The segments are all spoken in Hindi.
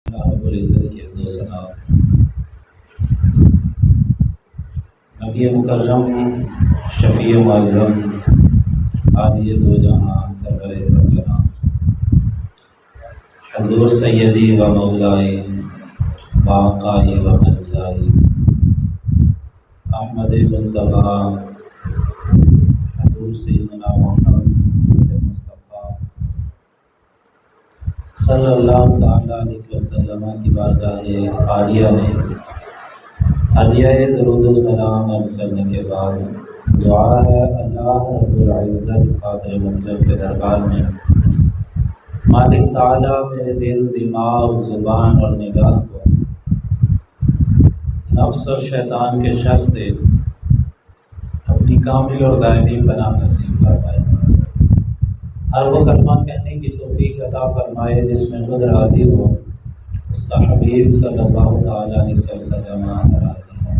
रब्बुल इज़्ज़त की दो सलाम नबी मुकर्रम शफ़ी मुअज़्ज़म हादी दो जहां सरवर सल्लल्लाहु हज़ूर सैयदी व मौलाई वाक़ाई व मंजाई अहमद मुंतबा हज़ूर सैयदना मुहम्मद मुस्तफ़ा सल्लल्लाहु तआला अलैहि वसल्लम की बारगाह आलिया में हदिया दुरूद व सलाम अर्ज़ करने के बाद दुआ है अल्लाह रब्बुल इज़्ज़त क़ादिर मुतलक के दरबार में मालिक ताला मेरे दिल दिमाग ज़ुबान और निगाह को नफ्स और शैतान के शर से अपनी कामिल और दायमी पनाह नसीब फरमाए। हर वो कलमा कहने की तौफीक अता फरमाए जिसमें खुद राज़ी हो, उसका हबीब सल्लल्लाहु तआला अलैहि वसल्लम राज़ी हो।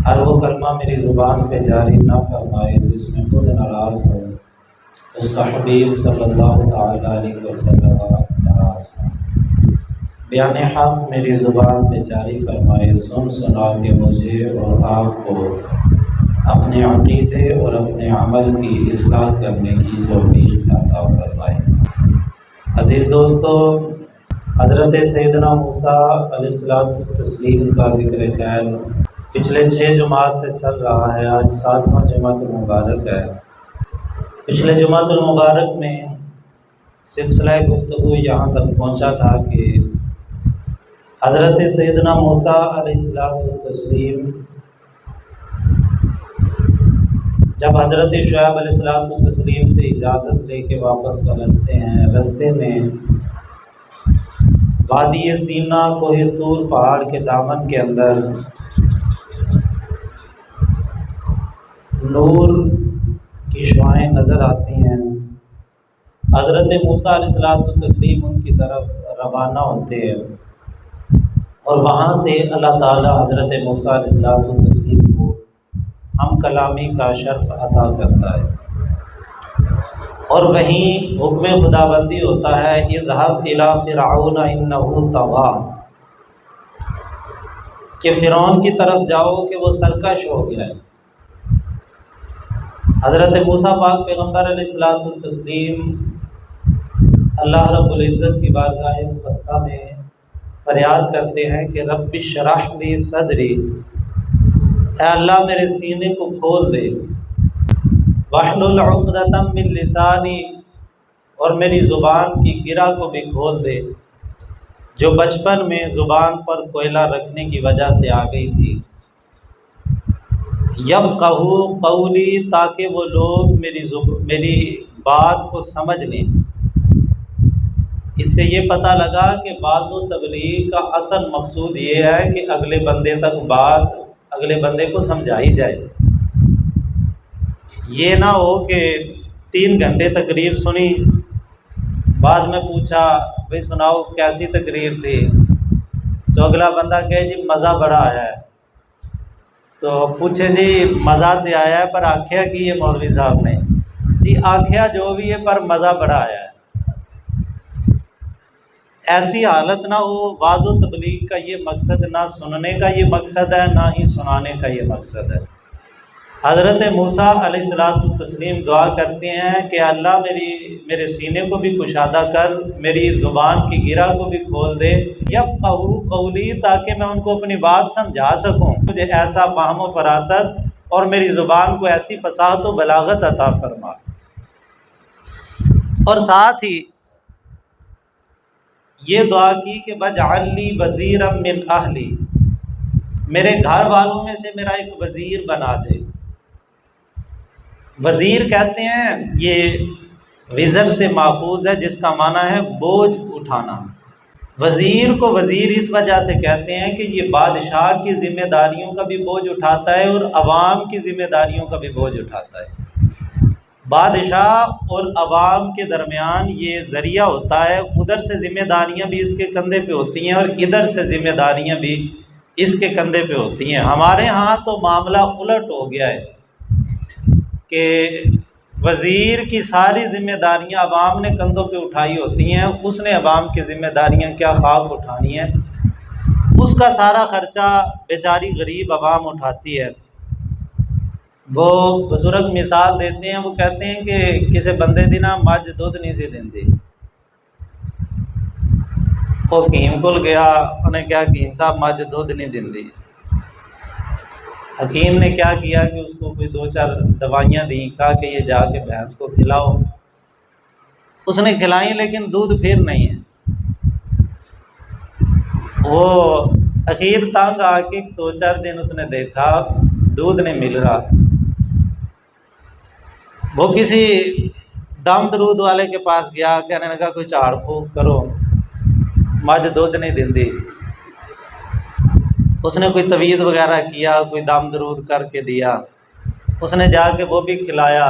हर वो कलमा मेरी ज़ुबान पे जारी ना फरमाए जिसमें खुद नाराज़ हो, उसका हबीब सल्लल्लाहु तआला अलैहि वसल्लम नाराज़ हो। बयान हक़ मेरी ज़ुबान पे जारी फरमाए, सुन सुना के मुझे और आपको अपने अक़ीदे और अपने अमल की इस्लाह करने की तौफ़ीक़ अता फरमाए। अज़ीज़ दोस्तों, हज़रत सैयदना मूसा अलैहिस्सलातु तस्लीम का ज़िक्र खैर पिछले 6 जुमात से चल रहा है। आज 7वां जुमातुल मुबारक है। पिछले जुमातुल मुबारक में सिलसिला गुफ्तगू यहाँ तक पहुँचा था कि हज़रत सैयदना मूसा अलैहिस्सलातु तस्लीम जब हज़रत शुएब अलैहिस्सलातु तस्लीम से इजाज़त लेके वापस पलटते हैं, रास्ते में वादी सीना कोहे तूर पहाड़ के दामन के अंदर नूर की शुआएँ नज़र आती हैं। हज़रत मूसा अलैहिस्सलातु तस्लीम उनकी तरफ रवाना होते हैं और वहाँ से अल्लाह ताला हज़रत मूसा अलैहिस्सलातु तस्लीम को हम कलामी का शर्फ अता करता है। और वहीं हुक्म खुदाबंदी होता है, इज़हब इला फ़िरऔन इन्नहु तग़ा, कि फ़िरौन की तरफ जाओ कि वो सरकश हो गया है। हज़रत मूसा पाक पैगम्बर अलैहिस्सलातु तस्लीम अल्लाह रब्बुल इज़्ज़त की बारगाह मुक़द्दसा में फरियाद करते हैं कि रब्बि शरह ली सदरी, ऐ अल्लाह मेरे सीने को खोल दे, वहलुल उक़दतम मिन लिसानी, और मेरी ज़ुबान की गिरा को भी खोल दे जो बचपन में ज़ुबान पर कोयला रखने की वजह से आ गई थी। यफ़क़हू क़ौली, ताकि वो लोग मेरी बात को समझ लें। इससे ये पता लगा कि बाज़ तबलीग का असल मकसूद ये है कि अगले बंदे तक बात अगले बंदे को समझाई जाए। ये ना हो कि 3 घंटे तकरीर सुनी, बाद में पूछा भाई सुनाओ कैसी तकरीर थी, तो अगला बंदा कहे जी मज़ा बड़ा आया है। तो पूछे जी मज़ा तो आया है पर आख्या की है मौलवी साहब ने, जी आख्या जो भी है पर मज़ा बड़ा आया है। ऐसी हालत ना हो। वाज़ो तबलीग का ये मकसद ना सुनने का ये मकसद है, ना ही सुनाने का ये मकसद है। हज़रत मूसा अलैहिस्सलातु तस्लीम दुआ करते हैं कि अल्लाह मेरे सीने को भी कुशादा कर, मेरी ज़ुबान की गिरा को भी खोल दे, यफ़क़हू क़ौली, ताकि मैं उनको अपनी बात समझा सकूँ। मुझे ऐसा फ़हम व फ़रासत और मेरी ज़ुबान को ऐसी फ़साहत व बलागत अता फरमा। और साथ ही ये दुआ की कि वजअलनी वज़ीरम मिन अहली, मेरे घर वालों में से मेरा एक वज़ीर बना दे। वज़ीर कहते हैं ये विज़र से माखूज़ है, जिसका माना है बोझ उठाना। वज़ीर को वज़ीर इस वजह से कहते हैं कि ये बादशाह की ज़िम्मेदारियों का भी बोझ उठाता है और अवाम की ज़िम्मेदारियों का भी बोझ उठाता है। बादशाह और अवाम के दरमियान ये ज़रिया होता है, उधर से ज़िम्मेदारियाँ भी इसके कंधे पे होती हैं और इधर से ज़िम्मेदारियाँ भी इसके कंधे पे होती हैं। हमारे यहाँ तो मामला उलट हो गया है कि वज़ीर की सारी जिम्मेदारियां अवाम ने कंधों पे उठाई होती हैं, उसने अवाम की जिम्मेदारियां क्या खाक उठानी है, उसका सारा खर्चा बेचारी गरीब अवाम उठाती है। वो बुजुर्ग मिसाल देते हैं, वो कहते हैं कि किसी बंदे दी ना मझ दुध नहीं सी देंदी। वो हकीम को गया, उन्हें क्या हकीम साहब मझ दुध नहीं देंदी। हकीम ने क्या किया कि उसको कोई 2-4 दवाइयाँ दी, कहा कि ये जाके भैंस को खिलाओ। उसने खिलाई लेकिन दूध फिर नहीं है। वो आखिर तंग आके 2-4 दिन उसने देखा दूध नहीं मिल रहा। वो किसी दम दरूद वाले के पास गया, कहने लगा कोई झाड़ फूक करो, मझ दूध नहीं देंदी। उसने कोई तवीज़ वगैरह किया, कोई दम दरूद करके दिया, उसने जाके वो भी खिलाया,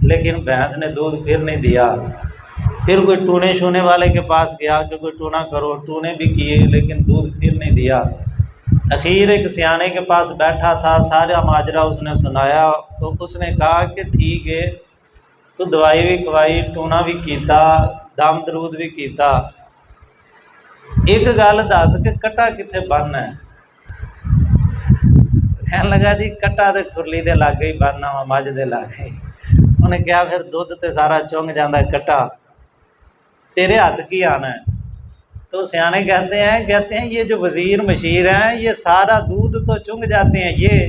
लेकिन भैंस ने दूध फिर नहीं दिया। फिर कोई टूने शूने वाले के पास गया कि कोई टूना करो, टूने भी किए लेकिन दूध फिर नहीं दिया। आखिर एक सियाने के पास बैठा था, सारा माजरा उसने सुनाया। तो उसने कहा कि ठीक है, तो दवाई भी खवाई, टूना भी कीता, दम दरूद भी कीता, एक गल दस के कट्टा कित्थे बनना है। कहने लगा जी कट्टा तो खुरली दे लागे ही बनना वा, मझ दे लागे। उन्हें क्या फिर दुध तो सारा चुंग जाता, कट्टा तेरे हाथ की आना है। तो सियाने कहते हैं ये जो वज़ीर मशीर हैं ये सारा दूध तो चुंग जाते हैं, ये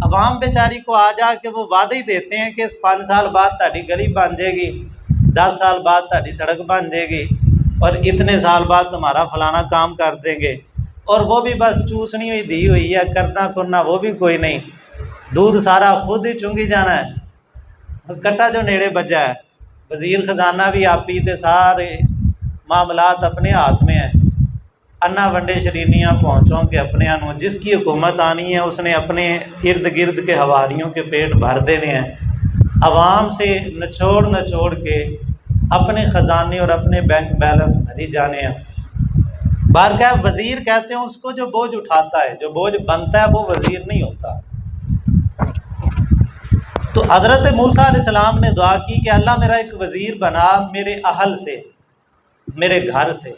अवाम बेचारी को आ जा के वो वादे ही देते हैं कि 5 साल बाद ताड़ी गली बन जाएगी, 10 साल बाद ताड़ी सड़क बन जाएगी, और इतने साल बाद तुम्हारा फलाना काम कर देंगे, और वो भी बस चूसनी हुई दी हुई है, करना करना वो भी कोई नहीं, दूध सारा खुद ही चुंगी जाना है। कट्टा जो नेड़े बजा है, वज़ीर ख़जाना भी आप ही, सारे मामलात अपने हाथ में है। अन्ना वंडे शरीनियाँ पहुँचों के अपने अनु, जिसकी हुकूमत आनी है उसने अपने इर्द गिर्द के हवारियों के पेट भर देने हैं। आवाम से नचोड़ नचोड़ के अपने ख़जाने और अपने बैंक बैलेंस भरी जाने हैं। बार क्या वज़ीर कहते हैं उसको जो बोझ उठाता है, जो बोझ बनता है वो वज़ीर नहीं होता। तो हज़रत मूसा अलैहिस्सलाम ने दुआ की कि अल्लाह मेरा एक वज़ीर बना, मेरे अहल से, मेरे घर से,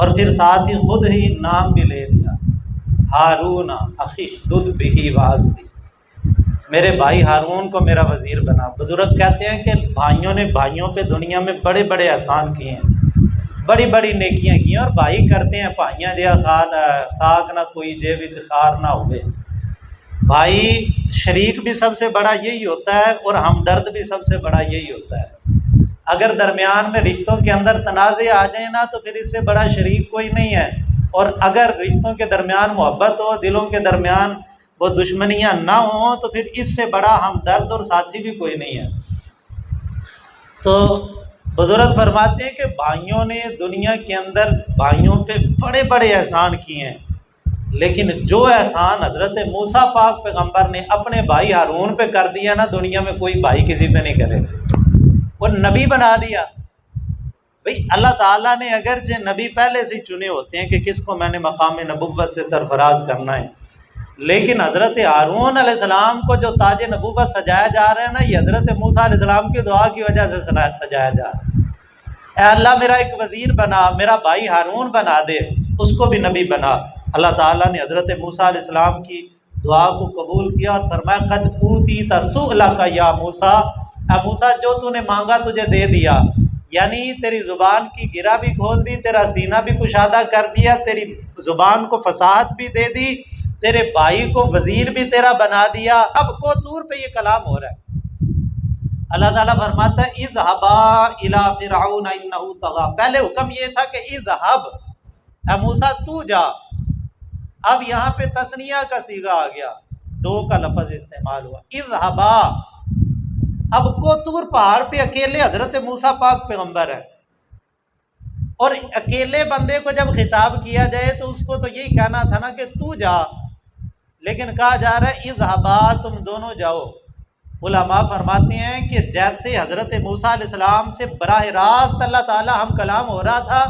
और फिर साथ ही खुद ही नाम भी ले दिया, हारून अखिशदुद बिही वाज़दी, मेरे भाई हारून को मेरा वज़ीर बना। बुज़ुर्ग कहते हैं कि भाइयों ने भाइयों पे दुनिया में बड़े बड़े एहसान किए हैं, बड़ी बड़ी नेकियां की हैं, और भाई करते हैं भाइयां जिया खार साग ना कोई जे विच खार ना हुए। भाई शरीक भी सबसे बड़ा यही होता है, और हमदर्द भी सबसे बड़ा यही होता है। अगर दरमियान में रिश्तों के अंदर तनाज़े आ जाए ना तो फिर इससे बड़ा शरीक कोई नहीं है, और अगर रिश्तों के दरमियान मोहब्बत हो, दिलों के दरमियान वो दुश्मनियाँ ना हों, तो फिर इससे बड़ा हमदर्द और साथी भी कोई नहीं है। तो बुज़ुर्ग फरमाते हैं कि भाइयों ने दुनिया के अंदर भाइयों पे बड़े बड़े एहसान किए हैं, लेकिन जो एहसान हज़रत मूसा पाक पैगंबर ने अपने भाई हारून पे कर दिया ना, दुनिया में कोई भाई किसी पे नहीं करेगा। वो नबी बना दिया। भाई अल्लाह ताला ने अगरचे नबी पहले से चुने होते हैं कि किसको मैंने मकाम नबुव्वत से सरफराज करना है, लेकिन हज़रत हारून अलैहिस्सलाम को जो ताज नबुव्वत सजाया जा रहा है ना, ये हज़रत मूसा अलैहिस्सलाम की दुआ की वजह से सजाया जा रहा है। अल्लाह मेरा एक वज़ीर बना, मेरा भाई हारून बना दे, उसको भी नबी बना। अल्लाह ताला ने हज़रत मूसा अलैहिस्सलाम की दुआ को कबूल किया और फरमाया कद ऊतीता सुअलका या मूसा, मूसा जो तूने मांगा तुझे दे दिया, यानी तेरी ज़ुबान की गिरा भी खोल दी, तेरा सीना भी कुशादा कर दिया, तेरी ज़ुबान को फसाहत भी दे दी, तेरे भाई को वज़ीर भी तेरा बना दिया। अब कोतूर पे ये कलाम हो रहा है। अल्लाह ताला फरमाता है इज़हबा इला फ़िरऔन इन्नहु तग़ा। पहले हुक्म ये था कि इज़हब, ऐ मूसा तू जा। अब यहाँ पे तस्निया का सीगा आ गया, दो का लफ्ज़ इस्तेमाल हुआ, इज़हबा। अब कोतूर पहाड़ पे अकेले हज़रत मूसा पाक पैगंबर है, और अकेले बंदे को जब खिताब किया जाए तो उसको तो यही कहना था ना कि तू जा, लेकिन कहा जा रहा है इज़हबा, तुम दोनों जाओ। उलमा फरमाते हैं कि जैसे हज़रत मूसा अलैहिस्सलाम से बराह रास्त अल्लाह ताला हम कलाम हो रहा था,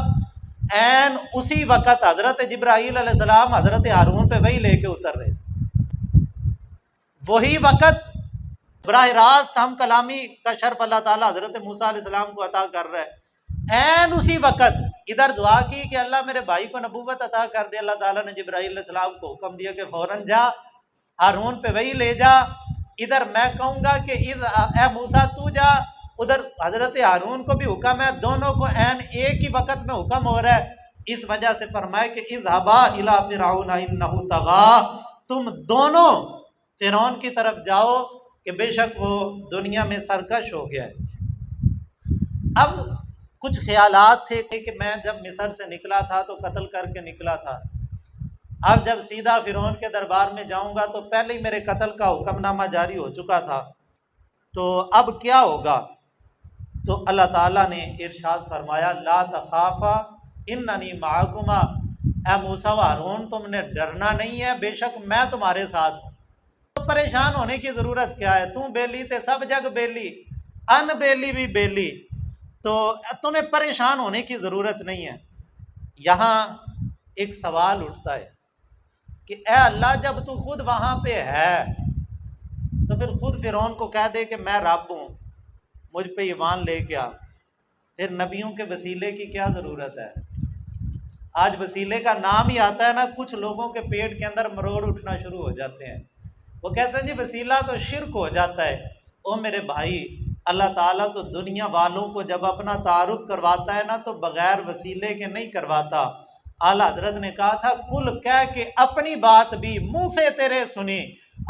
ऐन उसी वक़्त हज़रत जिब्राईल अलैहिस्सलाम हज़रत हारून पे वही लेके उतर रहे। वही वक़्त बराह रास्त हम कलामी का शर्फ अल्लाह ताला हजरत मूसा अलैहिस्सलाम को अता कर रहा है। ऐन उसी वक़्त इधर दुआ की कि अल्लाह मेरे भाई को नबूवत अता कर दे। अल्लाह ताला ने जिब्राईल अलैहिस्सलाम को हुक्म दिया कि फौरन जा हारून पे वही ले जा। इधर मैं कहूँगा कि ए मूसा तू जा, उधर हजरत हारून को भी हुक्म है, दोनों को ऐन एक ही वक़्त में हुक्म हो रहा है। इस वजह से फरमाए कि इज़हबा इला फिरऔन इन्नहु तग़ा, तुम दोनों फिरौन की तरफ जाओ कि बेशक वो दुनिया में सरकश हो गया है। अब कुछ ख्यालात थे कि मैं जब मिस्र से निकला था तो कत्ल करके निकला था, अब जब सीधा फिरौन के दरबार में जाऊंगा तो पहले ही मेरे कत्ल का हुक्मनामा जारी हो चुका था, तो अब क्या होगा? तो अल्लाह ताला ने इरशाद फरमाया ला तखाफा इन्ननी माकुमा, ए मूसा व हारून तुमने डरना नहीं है, बेशक मैं तुम्हारे साथ हूँ। तो परेशान होने की ज़रूरत क्या है? तू बेली ते सब जग बेली, अन बेली भी बेली, तो तुम्हें परेशान होने की ज़रूरत नहीं है। यहाँ एक सवाल उठता है कि ए अल्लाह, जब तू खुद वहाँ पे है तो फिर खुद फिरौन को कह दे कि मैं रब हूँ, मुझ पे ईमान ले क्या, फिर नबियों के वसीले की क्या ज़रूरत है? आज वसीले का नाम ही आता है ना, कुछ लोगों के पेट के अंदर मरोड़ उठना शुरू हो जाते हैं। वो कहते हैं जी वसीला तो शिर्क हो जाता है। ओ मेरे भाई, अल्लाह ताला तो दुनिया वालों को जब अपना तारुफ करवाता है ना तो बग़ैर वसीले के नहीं करवाता। आला हजरत ने कहा था कुल कह के अपनी बात भी मुँह से तेरे सुनी,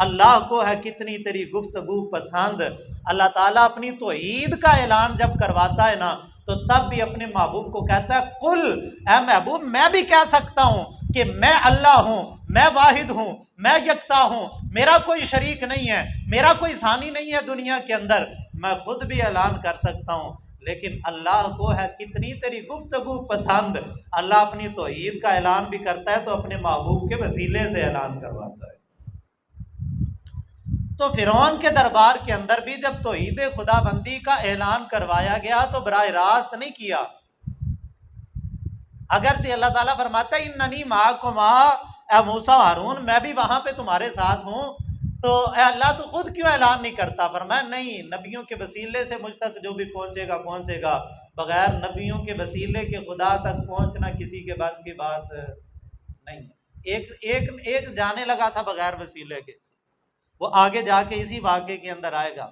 अल्लाह को है कितनी तेरी गुफ्तगू पसंद। अल्लाह ताला अपनी तौहीद का ऐलान जब करवाता है ना तो तब भी अपने महबूब को कहता है कुल, ए महबूब मैं भी कह सकता हूँ कि मैं अल्लाह हूँ, मैं वाहिद हूँ, मैं यकता हूँ, मेरा कोई शरीक नहीं है, मेरा कोई सानी नहीं है दुनिया के अंदर। मैं खुद भी ऐलान कर सकता हूँ, लेकिन अल्लाह को है कितनी तेरी गुफ्तगू पसंद। अल्लाह अपनी तौहीद का ऐलान भी करता है तो अपने महबूब के वसीले से ऐलान करवाता है। तो फिरौन के दरबार के अंदर भी जब तौहीद खुदाबंदी का ऐलान करवाया गया तो बराह रास्त नहीं किया। अगरचे अल्लाह ताला फरमाता है इन्ननी माकुमा, ए मूसा हारून मैं भी वहां पे तुम्हारे साथ हूँ, तो ए अल्लाह तू खुद क्यों ऐलान नहीं करता? फरमाया नहीं, नबियों के वसीले से मुझ तक जो भी पहुंचेगा पहुंचेगा, बगैर नबियों के वसीले के खुदा तक पहुंचना किसी के बस की बात नहीं। एक जाने लगा था बगैर वसीले के, वो आगे जाके इसी वाक़े के अंदर आएगा।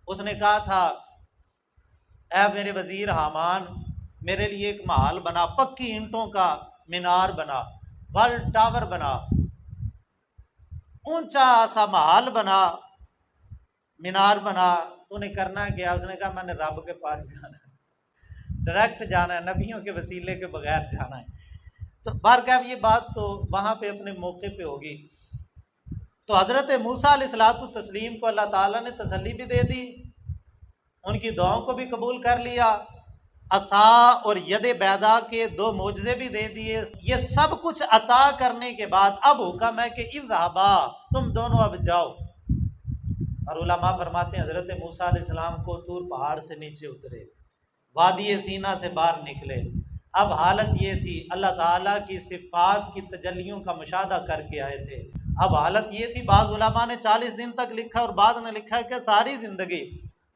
उसने कहा था ऐ मेरे वजीर हामान, मेरे लिए एक महल बना, पक्की ईंटों का मीनार बना, वर्ल्ड टावर बना, ऊंचा सा महल बना, मीनार बना। तूने करना क्या? उसने कहा मैंने रब के पास जाना है, डायरेक्ट जाना है, नबियों के वसीले के बगैर जाना है। तो बारगाह ये बात तो वहाँ पे अपने मौके पे होगी। तो हज़रत मूसा अलैहिस्सलातु तस्लीम को अल्लाह ताला ने तसल्ली भी दे दी, उनकी दुआओं को भी कबूल कर लिया, असा और यद बैदा के दो मोजज़े भी दे दिए। ये सब कुछ अता करने के बाद अब हुक्म है कि इज़हबा, तुम दोनों अब जाओ। और उलमा फरमाते हैं हज़रत मूसा अलैहिस्सलाम को तूर पहाड़ से नीचे उतरे, वादी सीना से बाहर निकले। अब हालत ये थी, अल्लाह ताला की सिफ़ात की तजल्लियों का मुशाहदा करके आए थे। अब हालत ये थी, बाज़ उलमा ने 40 दिन तक लिखा और बाद में लिखा है कि सारी ज़िंदगी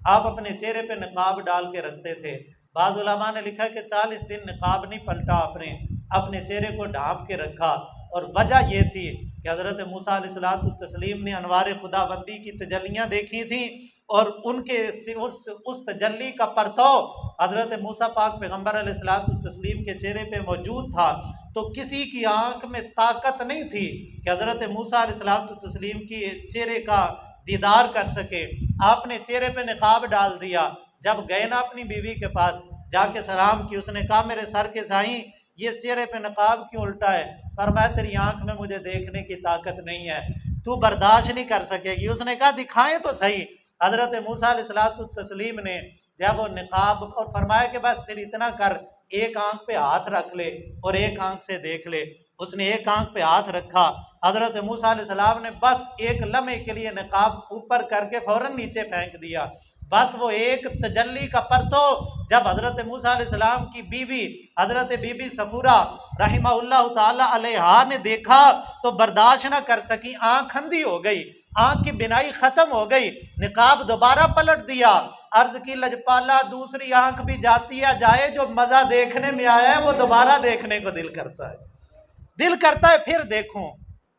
आप अपने चेहरे पे निकाब डाल के रखते थे। बाज़ उलमा ने लिखा है कि 40 दिन निकाब नहीं पलटा, आपने अपने चेहरे को ढाँप के रखा। और वजह ये थी कि हज़रत मूसा अलैहिस्सलातु तस्लीम ने अनवार खुदाबंदी की तजल्लियाँ देखी थी और उनके उस तजल्ली का परतव हज़रत मूसा पाक पैगम्बर अलैहिस्सलातु तस्लीम के चेहरे पे मौजूद था। तो किसी की आँख में ताकत नहीं थी कि हज़रत मूसा अलैहिस्सलातु तस्लीम की चेहरे का दीदार कर सके। आपने चेहरे पे निकाब डाल दिया। जब गए ना अपनी बीवी के पास, जाके सलाम की, उसने कहा मेरे सर के साईं ये चेहरे पे नकाब क्यों उल्टा है? फरमाया तेरी आंख में मुझे देखने की ताकत नहीं है, तू बर्दाश्त नहीं कर सकेगी। उसने कहा दिखाएं तो सही। हज़रत मूसा अलैहिस्सलातु तस्लीम ने जब वो निकाब, और फरमाया कि बस फिर इतना कर, एक आंख पे हाथ रख ले और एक आंख से देख ले। उसने एक आंख पे हाथ रखा। हज़रत मूसा अलैहिस्सलाम ने बस एक लम्हे के लिए निकाब ऊपर करके फ़ौरन नीचे फेंक दिया। बस वो एक तजल्ली का परतो जब हज़रत मूसा अलैहिस्सलाम की बीवी हज़रत बीबी सफूरा रहिमहुल्लाह ताला अलैहा ने देखा तो बर्दाश्त ना कर सकी, आंख अंधी हो गई, आंख की बिनाई खत्म हो गई, निकाब दोबारा पलट दिया। अर्ज की लजपाला दूसरी आंख भी जाती है जाए, जो मजा देखने में आया है वो दोबारा देखने को दिल करता है, दिल करता है फिर देखूं।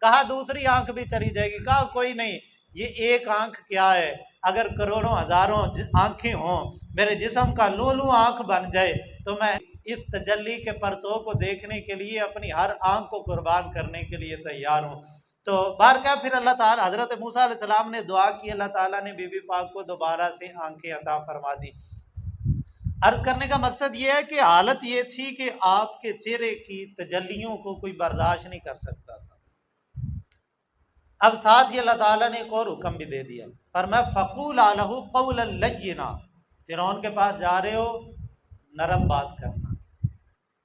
कहा दूसरी आंख भी चली जाएगी, कहा कोई नहीं, ये एक आंख क्या है, अगर करोड़ों हजारों आंखें हों, मेरे जिस्म का लूलू आंख बन जाए तो मैं इस तजल्ली के परतों को देखने के लिए अपनी हर आंख को कुर्बान करने के लिए तैयार हूँ। तो बार क्या फिर अल्लाह ताला हज़रत मूसा अलैहिस्सलाम ने दुआ की, अल्लाह ताला ने बीबी पाक को दोबारा से आंखें अता फरमा दी। अर्ज करने का मकसद ये है कि हालत ये थी कि आपके चेहरे की तजल्लियों को कोई बर्दाश्त नहीं कर सकता था। अब साथ ही अल्लाह ताला ने एक और हुक्म भी दे दिया, फरमाया फ़क़ूल लहू क़ौलन लय्यिना, फ़िरौन के पास जा रहे हो नरम बात करना,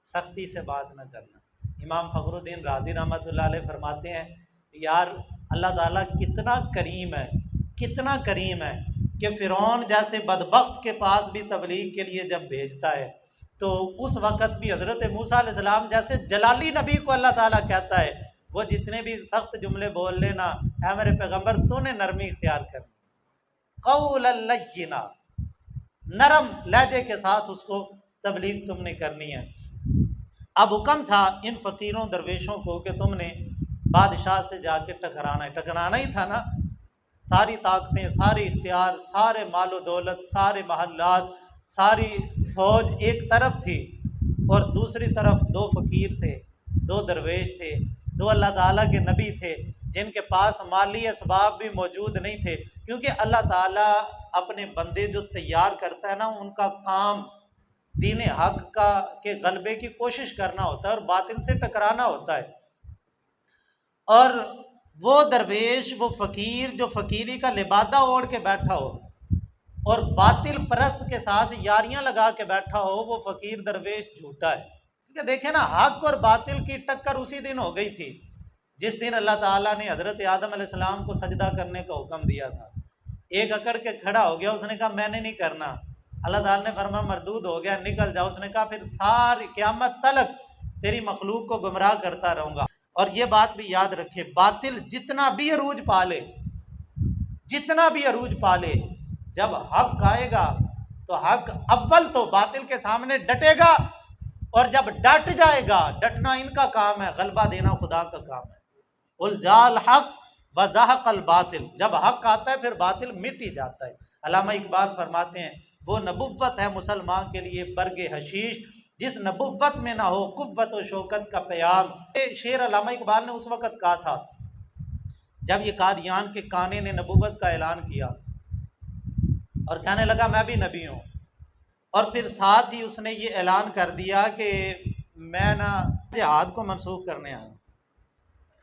सख्ती से बात न करना। इमाम फ़खरुद्दीन राज़ी रहमतुल्लाह अलैह फरमाते हैं, यार अल्लाह ताला कितना करीम है, कितना करीम है कि फ़िरौन जैसे बदबख्त के पास भी तबलीग के लिए जब भेजता है तो उस वक़्त भी हज़रत मूसा अलैहिस्सलाम जैसे जलाली नबी को अल्लाह ताला कहता है, वो जितने भी सख्त जुमले बोल लेना, ऐ मेरे पैगम्बर तूने नरमी इख्तियार करनी, क़ौलन लय्यिना, नरम लहजे के साथ उसको तबलीग तुमने करनी है। अब हुक्म था इन फ़कीरों दरवेशों को कि तुमने बादशाह से जाके टकराना है, टकराना ही था ना। सारी ताकतें, सारे इख्तियार, सारे मालो दौलत, सारे महल्लात, सारी फौज एक तरफ थी और दूसरी तरफ दो फ़कीर थे, दो दरवेश थे, दो अल्लाह ताला के नबी थे जिनके पास माली असबाब भी मौजूद नहीं थे, क्योंकि अल्लाह ताला अपने बंदे जो तैयार करता है ना, उनका काम दीन हक का के गलबे की कोशिश करना होता है और बातिल से टकराना होता है। और वो दरवेश, वो फ़कीर जो फ़कीरी का लिबादा ओढ़ के बैठा हो और बातिल परस्त के साथ यारियां लगा के बैठा हो, वो फ़कीर दरवेश झूठा है। क्योंकि देखें ना, हक और बातिल की टक्कर उसी दिन हो गई थी जिस दिन अल्लाह ताला ने हज़रत आदम अलैहिस्सलाम को सजदा करने का हुक्म दिया था। एक अकड़ के खड़ा हो गया, उसने कहा मैंने नहीं करना, अल्लाह ताला ने फरमाया मरदूद हो गया, निकल जाओ। उसने कहा फिर सारी क़यामत तलक तेरी मखलूक को गुमराह करता रहूँगा। और ये बात भी याद रखे, बातिल जितना भी अरूज पाले, जितना भी अरूज पाले, जब हक आएगा तो हक अव्वल तो बातिल के सामने डटेगा, और जब डट जाएगा, डटना इनका काम है, गलबा देना खुदा का काम है। उल जाल हक व ज़हक़ल बातिल, जब हक आता है फिर बातिल मिट ही जाता है। अल्लामा इकबाल फरमाते हैं, वो नबुव्वत है मुसलमान के लिए बरगे हशीश, जिस नबुव्वत में ना हो कुव्वत व शौकत का प्याम। ये शेर अल्लामा इकबाल ने उस वक़्त कहा था जब ये कादियान के काने ने नबुव्वत का ऐलान किया और कहने लगा मैं भी नबी हूँ, और फिर साथ ही उसने ये ऐलान कर दिया कि मैं ना जिहाद को मनसूख करने आया।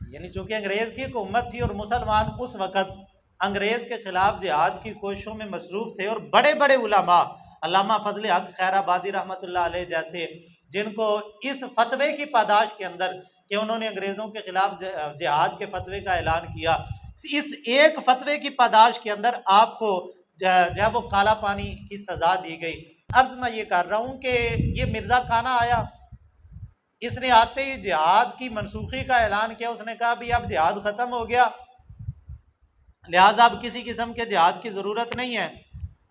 यानी चूँकि अंग्रेज़ की हुकूमत थी और मुसलमान उस वक़्त अंग्रेज़ के ख़िलाफ़ जिहाद की कोशिशों में मसरूफ़ थे, और बड़े बड़े उलमा अल्लामा फ़ज़ल हक़ खैराबादी रहमतुल्लाह अलैह जैसे, जिनको इस फतवे की पादाश के अंदर कि उन्होंने अंग्रेज़ों के ख़िलाफ़ जिहाद के फतवे का ऐलान किया, इस एक फतवे की पादाश के अंदर आपको जो वो काला पानी की सज़ा दी गई। अर्ज़ मैं ये कर रहा हूँ कि ये मिर्ज़ा खाना आया, इसने आते ही जिहाद की मनसूखी का ऐलान किया। उसने कहा भी अब जिहाद ख़त्म हो गया, लिहाजा अब किसी किस्म के जिहाद की ज़रूरत नहीं है।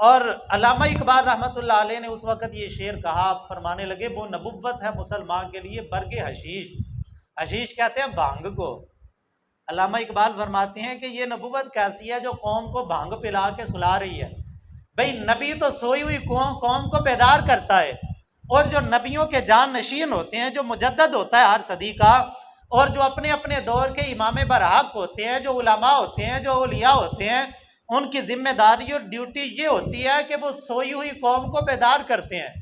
और अल्लामा इकबाल रहमतुल्लाह अलैह ने उस वक़्त ये शेर कहा, आप फरमाने लगे वो नबुव्वत है मुसलमान के लिए बरगे हशीश, हशीश कहते हैं भांग को। अल्लामा इकबाल फरमाते हैं कि ये नबुव्वत कैसी है जो कौम को भांग पिला के सुला रही है। भाई नबी तो सोई हुई कौम को बेदार करता है, और जो नबियों के जान नशीन होते हैं, जो मुजद्दद होता है हर सदी का, और जो अपने अपने दौर के इमाम बरहक होते हैं, जो उलमा होते हैं, जो औलिया होते हैं, उनकी जिम्मेदारी और ड्यूटी ये होती है कि वो सोई हुई कौम को बेदार करते हैं।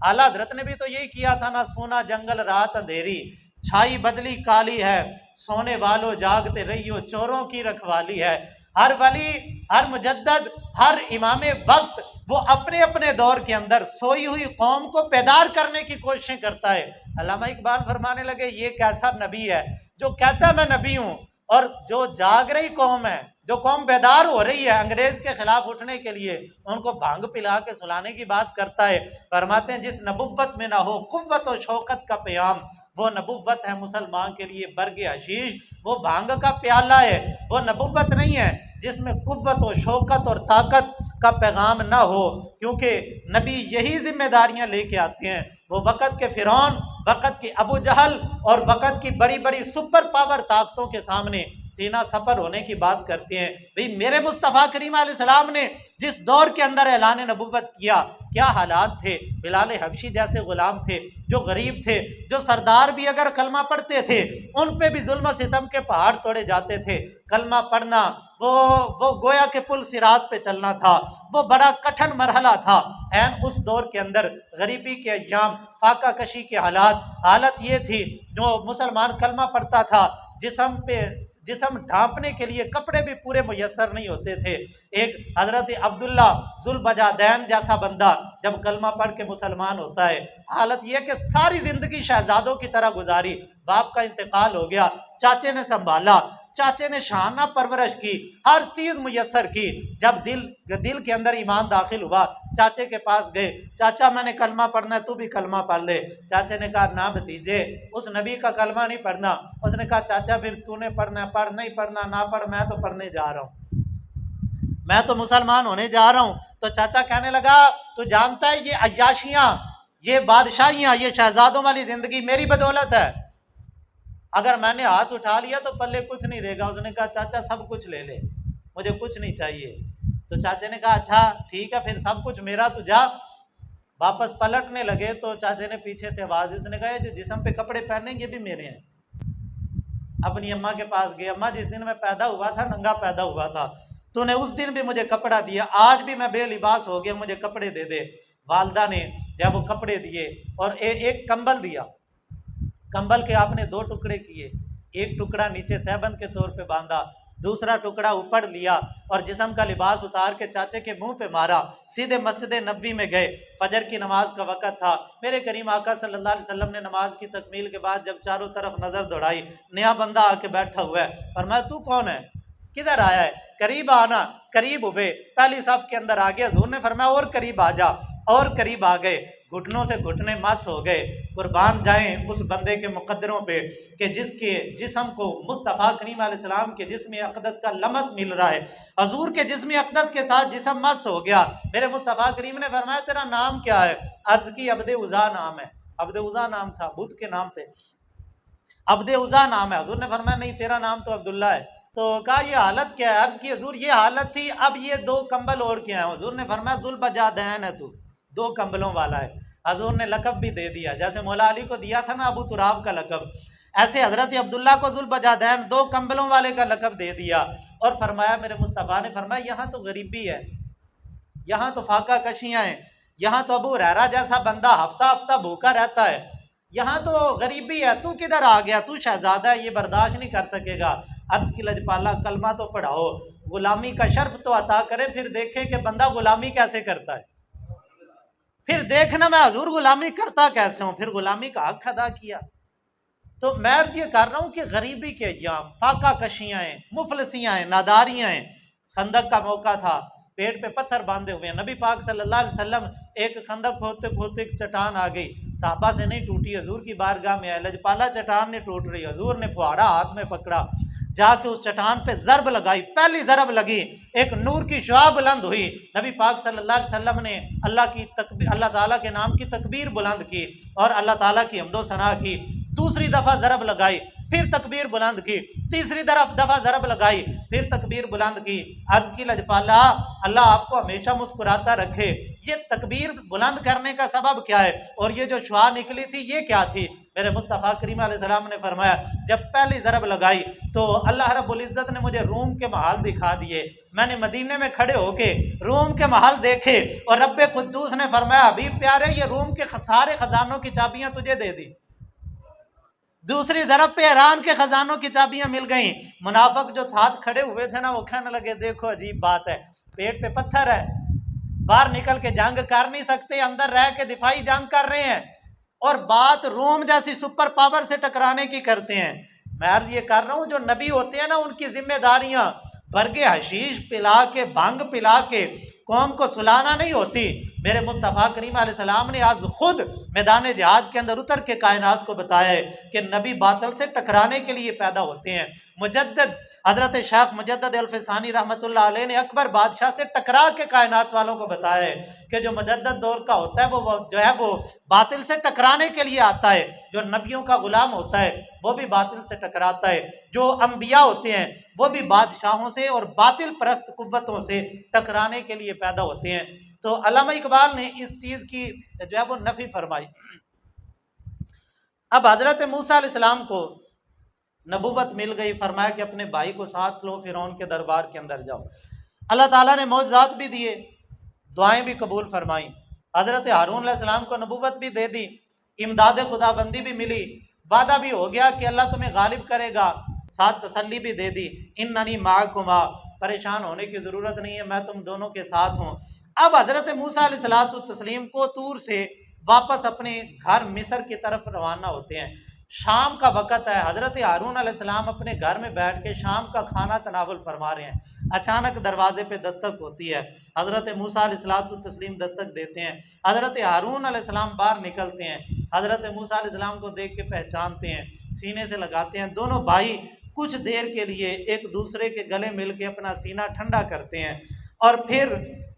आला हजरत ने भी तो यही किया था ना, सोना जंगल रात अंधेरी, छाई बदली काली है, सोने वालों जागते रहियो, चोरों की रखवाली है। हर वली, हर मुजद्दद, हर इमाम वक्त वो अपने अपने दौर के अंदर सोई हुई कौम को बेदार करने की कोशिशें करता है। अल्लामा इकबाल फरमाने लगे ये कैसा नबी है जो कहता है मैं नबी हूँ, और जो जाग रही कौम है जो कौम बेदार हो रही है अंग्रेज के खिलाफ उठने के लिए, उनको भांग पिला के सुलाने की बात करता है। फरमाते हैं जिस नबुव्वत में ना हो कुव्वत और शौकत का प्याम, वो नबुव्वत है मुसलमान के लिए बरगे हशीश, वो भांग का प्याला है, वो नबुव्वत नहीं है जिसमें कुव्वत और शौकत और ताकत का पैगाम ना हो। क्योंकि नबी यही जिम्मेदारियां लेके आते हैं। वो वक़्त के फ़िरौन, वक़्त की अबू जहल और वक़्त की बड़ी बड़ी सुपर पावर ताकतों के सामने सीना सफर होने की बात करते हैं। भाई मेरे मुस्तफ़ा करीम अलैहिस्सलाम ने जिस दौर के अंदर ऐलान नबुव्वत किया, क्या हालात थे। बिलाल हबशी जैसे गुलाम थे जो गरीब थे, जो सरदार भी अगर कलमा पढ़ते थे उन पे भी जुल्म सितम के पहाड़ तोड़े जाते थे। कलमा पढ़ना वो गोया के पुल सिरात पे चलना था, वो बड़ा कठिन मरहला था। एन उस दौर के अंदर गरीबी के अय्याम, फाका कशी के हालत ये थी, जो मुसलमान कलमा पढ़ता था जिसम ढांपने के लिए कपड़े भी पूरे मुयस्सर नहीं होते थे। एक हजरत अब्दुल्ला जुल्बजादैन जैसा बंदा जब कलमा पढ़ के मुसलमान होता है, हालत यह कि सारी जिंदगी शहजादों की तरह गुजारी, बाप का इंतकाल हो गया, चाचे ने संभाला, चाचे ने शाहाना परवरिश की, हर चीज मुयस्सर की। जब दिल के अंदर ईमान दाखिल हुआ, चाचे के पास गए, चाचा मैंने कलमा पढ़ना है, तू भी कलमा पढ़ ले। चाचे ने कहा ना भतीजे, उस नबी का कलमा नहीं पढ़ना। उसने कहा चाचा फिर तूने पढ़ना है, पढ़, नहीं पढ़ना ना पढ़, मैं तो पढ़ने जा रहा हूँ, मैं तो मुसलमान होने जा रहा हूँ। तो चाचा कहने लगा तू जानता है ये अय्याशियाँ, ये बादशाहियाँ, ये शहजादों वाली जिंदगी मेरी बदौलत है, अगर मैंने हाथ उठा लिया तो पल्ले कुछ नहीं रहेगा। उसने कहा चाचा सब कुछ ले ले, मुझे कुछ नहीं चाहिए। तो चाचे ने कहा अच्छा ठीक है फिर सब कुछ मेरा, तू जा। वापस पलटने लगे तो चाचे ने पीछे से आवाज दी, उसने कहा जो जिस्म पे कपड़े पहनेंगे भी मेरे हैं। अपनी अम्मा के पास गए, अम्मा जिस दिन मैं पैदा हुआ था नंगा पैदा हुआ था, तूने उस दिन भी मुझे कपड़ा दिया, आज भी मैं बेलिबास हो गया, मुझे कपड़े दे दे। वालदा ने जब वो कपड़े दिए और एक कंबल दिया, कंबल के आपने दो टुकड़े किए, एक टुकड़ा नीचे तहबंद के तौर पे बांधा, दूसरा टुकड़ा ऊपर लिया और जिस्म का लिबास उतार के चाचे के मुंह पे मारा। सीधे मस्जिद नबी में गए, फजर की नमाज का वक़्त था। मेरे करीम आका सल्लल्लाहु अलैहि वसल्लम ने नमाज की तकमील के बाद जब चारों तरफ नज़र दौड़ाई, नया बंदा आके बैठा हुआ है। फरमाया तू कौन है, किधर आया है, करीब आना। करीब हुए, पहली सफ के अंदर आ गया। हुजूर ने फरमाया और करीब आ जा, और करीब आ गए, घुटनों से घुटने मस हो गए। कुर्बान जाएं उस बंदे के मुकद्दरों पे कि जिसके जिस्म को मुस्तफ़ा करीम अलैहिस्सलाम के जिस्म अक़दस का लमस मिल रहा है। हजूर के जिस्म अक़दस के साथ जिस्म मस हो गया। मेरे मुस्तफ़ा करीम ने फरमाया तेरा नाम क्या है। अर्ज की अब्दे उज़ा नाम है। अब्दे उज़ा नाम था, बुत के नाम पे अब्दे उज़ा नाम है। हजूर ने फरमाया नहीं तेरा नाम तो अब्दुल्ला है। तो कहा ये हालत क्या है। अर्ज की हजूर ये हालत थी, अब ये दो कंबल ओढ़ के आए। हजूर ने फरमाया जुल्बजादैन है तू, दो कंबलों वाला है। हजूर ने लकब भी दे दिया, जैसे मौला अली को दिया था ना अबू तुराब का लकब, ऐसे हजरत अब्दुल्ला को जुल्बजादैन दो कंबलों वाले का लकब दे दिया। और फरमाया मेरे मुस्तफ़ा ने फरमाया यहाँ तो गरीबी है, यहाँ तो फाका कशियाँ हैं, यहाँ तो अबू हुरैरा जैसा बंदा हफ्ता हफ्ता भूखा रहता है, यहाँ तो गरीबी है, तू किधर आ गया, तू शहजादा है, ये बर्दाश्त नहीं कर सकेगा। अर्ज की लजपाला कलमा तो पढ़ाओ, गुलामी का शर्फ तो अता करे, फिर देखे कि बंदा गुलामी कैसे करता है, फिर देखना मैं हजूर गुलामी करता कैसे हूँ। फिर गुलामी का हक अदा किया। तो मैं अर्ज ये कर रहा हूँ कि गरीबी के अय्याम, फाका कशियाँ हैं, मुफलसियाँ हैं, नादारियाँ हैं। खंदक का मौका था, पेट पे पत्थर बांधे हुए हैं। नबी पाक सल्लल्लाहु अलैहि वसल्लम एक खंदक खोदते खोदते एक चट्टान आ गई, साहबा से नहीं टूटी, हजूर की बारगाह में आए, लजपाला चट्टान ने टूट रही, हजूर ने फुहाड़ा हाथ में पकड़ा, जाके उस चट्टान पे ज़रब लगाई। पहली ज़रब लगी, एक नूर की शुआ बुलंद हुई। नबी पाक सल्लल्लाहु अलैहि वसल्लम ने अल्लाह ताला के नाम की तकबीर बुलंद की और अल्लाह ताला की हम्दो सना की। दूसरी दफ़ा ज़रब लगाई, फिर तकबीर बुलंद की, तीसरी दफ़ा ज़रब लगाई, फिर तकबीर बुलंद की। अर्ज़ की लजपाला अल्लाह आपको हमेशा मुस्कुराता रखे, ये तकबीर बुलंद करने का सबब क्या है और ये जो शुआ निकली थी ये क्या थी। मेरे मुस्तफ़ा करीम अलैहिस्सलाम ने फरमाया जब पहली ज़रब लगाई तो अल्लाह रब्बुल इज़्ज़त ने मुझे रूम के महल दिखा दिए, मैंने मदीने में खड़े होके रूम के महल देखे और रब्बे कुद्दूस ने फरमाया हबीब प्यारे ये रूम के सारे खजानों की चाबियां तुझे दे दी। दूसरी ज़रब पे ईरान के खजानों की चाबियां मिल गई। मुनाफिक जो साथ खड़े हुए थे ना वो कहने लगे देखो अजीब बात है, पेट पे पत्थर है, बाहर निकल के जंग कर नहीं सकते, अंदर रह के दिफाई जंग कर रहे हैं और बात रोम जैसी सुपर पावर से टकराने की करते हैं। मैं अर्ज ये कर रहा हूं जो नबी होते हैं ना उनकी जिम्मेदारियां बरगे हशीश पिला के, भंग पिला के कौम को सुलाना नहीं होती। मेरे मुस्तफ़ा करीम अलैहिस्सलाम ने आज खुद मैदान जिहाद के अंदर उतर के कायनात को बताया है कि नबी बातिल से टकराने के लिए पैदा होते हैं। मुजद्दिद हज़रत शेख मुजद्दिद अल-फ़सानी रहमतुल्लाह अलैह ने अकबर बादशाह से टकरा के कायनात वालों को बताया है कि जो मुजद्दिद दौर का होता है वो जो है वो बातिल से टकराने के लिए आता है। जो नबियों का गुलाम होता है वो भी बातिल से टकराता है। जो अंबिया होते हैं वो भी बादशाहों से और बातिल परस्त कुव्वतों से टकराने के लिए पैदा होते हैं। तो अल्लामा इकबाल ने इस चीज़ की जो है वो नफ़ी फरमाई। अब हज़रत मूसा अलैहिस्सलाम को नबूवत मिल गई, फरमाया कि अपने भाई को साथ लो, फिरौन के दरबार के अंदर जाओ। अल्लाह ताला ने मौजज़ात भी दिए, दुआएं भी कबूल फरमाई। हज़रत हारून अलैहिस्सलाम को नबूवत भी दे दी, इमदाद खुदाबंदी भी मिली, वादा भी हो गया कि अल्लाह तुम्हें गालिब करेगा, साथ तसल्ली भी दे दी, इन्ननी माअकुमा, परेशान होने की ज़रूरत नहीं है, मैं तुम दोनों के साथ हूँ। अब हज़रत मूसा अलैहिस्सलातु तस्लीम को तूर से वापस अपने घर मिस्र की तरफ रवाना होते हैं। शाम का वक़्त है, हज़रत हारून अलैहिस्सलाम अपने घर में बैठ के शाम का खाना तनावुल फरमा रहे हैं। अचानक दरवाजे पे दस्तक होती है, हज़रत मूसा अलैहिस्सलातु तस्लीम दस्तक देते हैं, हज़रत हारून अलैहिस्सलाम बाहर निकलते हैं, हज़रत मूसा अलैहिस्सलाम को देख के पहचानते हैं, सीने से लगाते हैं। दोनों भाई कुछ देर के लिए एक दूसरे के गले मिल के अपना सीना ठंडा करते हैं और फिर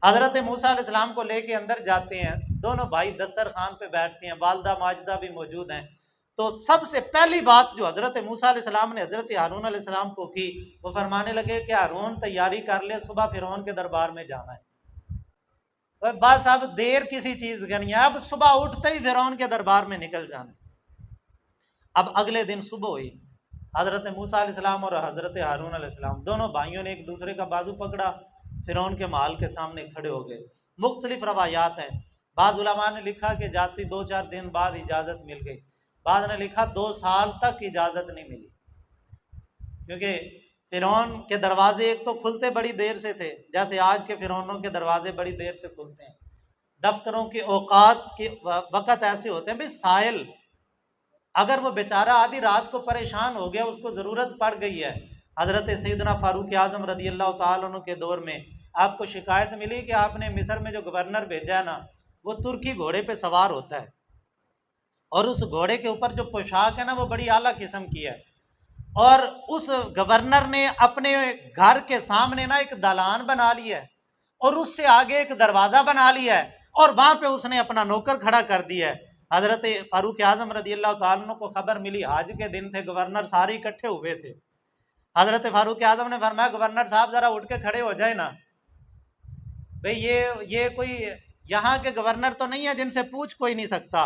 हज़रत मूसा अलैहिस्सलाम को लेके अंदर जाते हैं। दोनों भाई दस्तरखान पे बैठते हैं, वालदा माजिदा भी मौजूद हैं। तो सबसे पहली बात जो हज़रत मूसा अलैहिस्सलाम ने हज़रत हारून अलैहिस्सलाम को की, वो फरमाने लगे कि हारून तैयारी कर ले, सुबह फिरौन के दरबार में जाना है। बस अब देर किसी चीज़ का नहीं है, अब सुबह उठते ही फिरौन के दरबार में निकल जाना है। अब अगले दिन सुबह हुई, हज़रत मूसा अलैहिस्सलाम और हज़रत हारून अलैहिस्सलाम दोनों भाइयों ने एक दूसरे का बाजू पकड़ा, फिरौन के महल के सामने खड़े हो गए। मुख्तलिफ रवायात हैं, बाद उलमा ने लिखा कि जाती 2-4 दिन बाद इजाज़त मिल गई, बाद ने लिखा 2 साल तक इजाज़त नहीं मिली, क्योंकि फिरौन के दरवाजे एक तो खुलते बड़ी देर से थे, जैसे आज के फिरौनों के दरवाजे बड़ी देर से खुलते हैं। दफ्तरों के औकात के वक़्त ऐसे होते हैं, भाई साइल अगर वो बेचारा आधी रात को परेशान हो गया, उसको ज़रूरत पड़ गई है। हज़रत सैयदना फ़ारूक आज़म रज़ी अल्लाह तआला अन्हु के दौर में आपको शिकायत मिली कि आपने मिस्र में जो गवर्नर भेजा है ना, वो तुर्की घोड़े पे सवार होता है और उस घोड़े के ऊपर जो पोशाक है ना वो बड़ी आला किस्म की है। और उस गवर्नर ने अपने घर के सामने ना एक दालान बना लिया है और उससे आगे एक दरवाज़ा बना लिया है और वहाँ पे उसने अपना नौकर खड़ा कर दिया है। हज़रत फ़ारूक आज़म रज़ी अल्लाह तआला अन्हु को खबर मिली, आज के दिन थे, गवर्नर सारे इकट्ठे हुए थे। हज़रत फ़ारूक आज़म ने फरमाया, गवर्नर साहब ज़रा उठ के खड़े हो जाए ना, भाई ये कोई यहाँ के गवर्नर तो नहीं है जिनसे पूछ कोई नहीं सकता।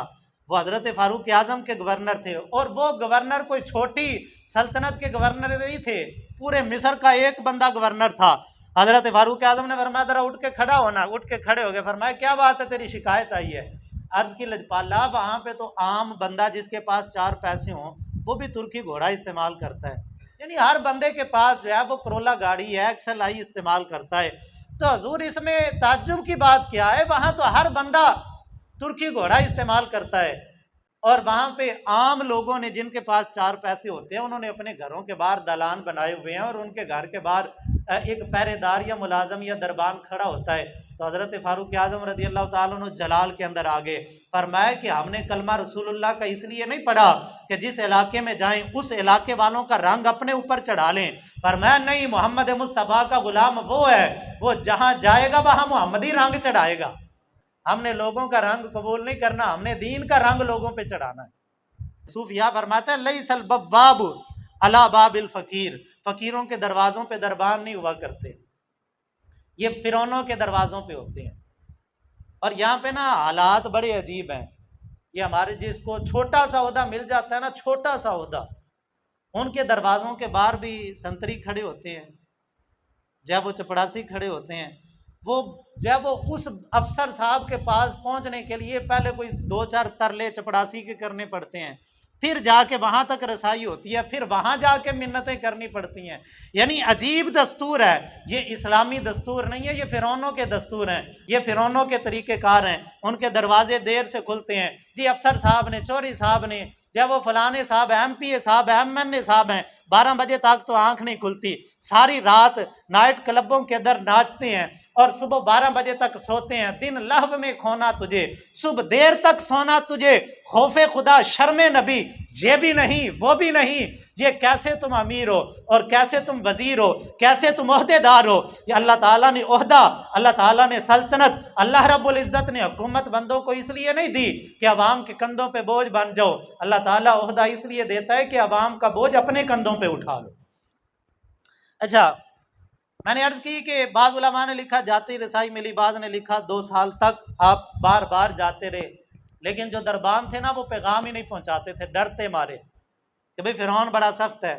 वो हज़रत फ़ारूक आज़म के गवर्नर थे और वो गवर्नर कोई छोटी सल्तनत के गवर्नर नहीं थे, पूरे मिस्र का एक बंदा गवर्नर था। हज़रत फ़ारूक आज़म ने फरमाया ज़रा उठ के खड़ा होना, उठ के खड़े हो गए। फरमाया क्या बात है, तेरी शिकायत आई है। अर्ज़ की लजपाला, वहाँ पे तो आम बंदा जिसके पास 4 पैसे हों वो भी तुर्की घोड़ा इस्तेमाल करता है, यानी हर बंदे के पास जो है वो करोला गाड़ी है, एक्सेल आई इस्तेमाल करता है। तो हजूर इसमें ताज्जुब की बात क्या है, वहाँ तो हर बंदा तुर्की घोड़ा इस्तेमाल करता है। और वहाँ पे आम लोगों ने जिनके पास 4 पैसे होते हैं उन्होंने अपने घरों के बाहर दालान बनाए हुए हैं और उनके घर के बाहर एक पहरेदार या मुलाजम या दरबान खड़ा होता है। तो हज़रत फ़ारूक आज़म रज़ी अल्लाह तआला अन्हु जलाल के अंदर आ गए, फरमाया कि हमने कलमा रसूलुल्लाह का इसलिए नहीं पढ़ा कि जिस इलाके में जाएं उस इलाके वालों का रंग अपने ऊपर चढ़ा लें। फरमाया नहीं, मोहम्मद मुस्तफ़ा का गुलाम वो है, वो जहाँ जाएगा वहाँ मोहम्मदी रंग चढ़ाएगा। हमने लोगों का रंग कबूल नहीं करना, हमने दीन का रंग लोगों पे चढ़ाना है। सूफिया फरमाता है लैसल बव्वाब अला बाबिल फ़कीर, फ़कीरों के दरवाज़ों पे दरबान नहीं हुआ करते, ये फिरौनों के दरवाज़ों पे होते हैं। और यहाँ पे ना हालात बड़े अजीब हैं। ये हमारे जिसको छोटा सा ओहदा मिल जाता है ना, छोटा सा ओहदा, उनके दरवाज़ों के बाहर भी संतरी खड़े होते हैं, जब वो चपड़ासी खड़े होते हैं, वो जब वो उस अफसर साहब के पास पहुंचने के लिए पहले कोई 2-4 तरले चपड़ासी के करने पड़ते हैं, फिर जाके वहाँ तक रसाई होती है, फिर वहाँ जाके मिन्नतें करनी पड़ती हैं। यानी अजीब दस्तूर है, ये इस्लामी दस्तूर नहीं है, ये फिरौनों के दस्तूर हैं, ये फिरौनों के तरीक़ेकार हैं। उनके दरवाजे देर से खुलते हैं जी, अफसर साहब ने, चौरी साहब ने जब वो फलाने साहब MP साहब MNA साहब हैं, 12 बजे तक तो आंख नहीं खुलती, सारी रात नाइट क्लबों के अंदर नाचते हैं और सुबह 12 बजे तक सोते हैं। दिन लहव में खोना तुझे, सुबह देर तक सोना तुझे, खौफे खुदा शर्मे नबी ये भी नहीं वो भी नहीं। ये कैसे तुम अमीर हो और कैसे तुम वजीर हो, कैसे तुम ओहदेदार हो। ये अल्लाह ताला ने ओहदा, अल्लाह ताला ने सल्तनत, अल्लाह रब्बुल इज़्ज़त ने हुकूमत बंदों को इसलिए नहीं दी कि अवाम के कंधों पे बोझ बन जाओ। अल्लाह ताला ओहदा इसलिए देता है कि अवाम का बोझ अपने कंधों पे उठा लो। अच्छा, मैंने अर्ज की कि बाज़ उलमा ने लिखा जाती रसाई मिली, बाज़ ने लिखा 2 साल तक आप बार बार जाते रहे, लेकिन जो दरबान थे ना वो पैगाम ही नहीं पहुंचाते थे, डरते मारे कि भाई फिरौन बड़ा सख्त है,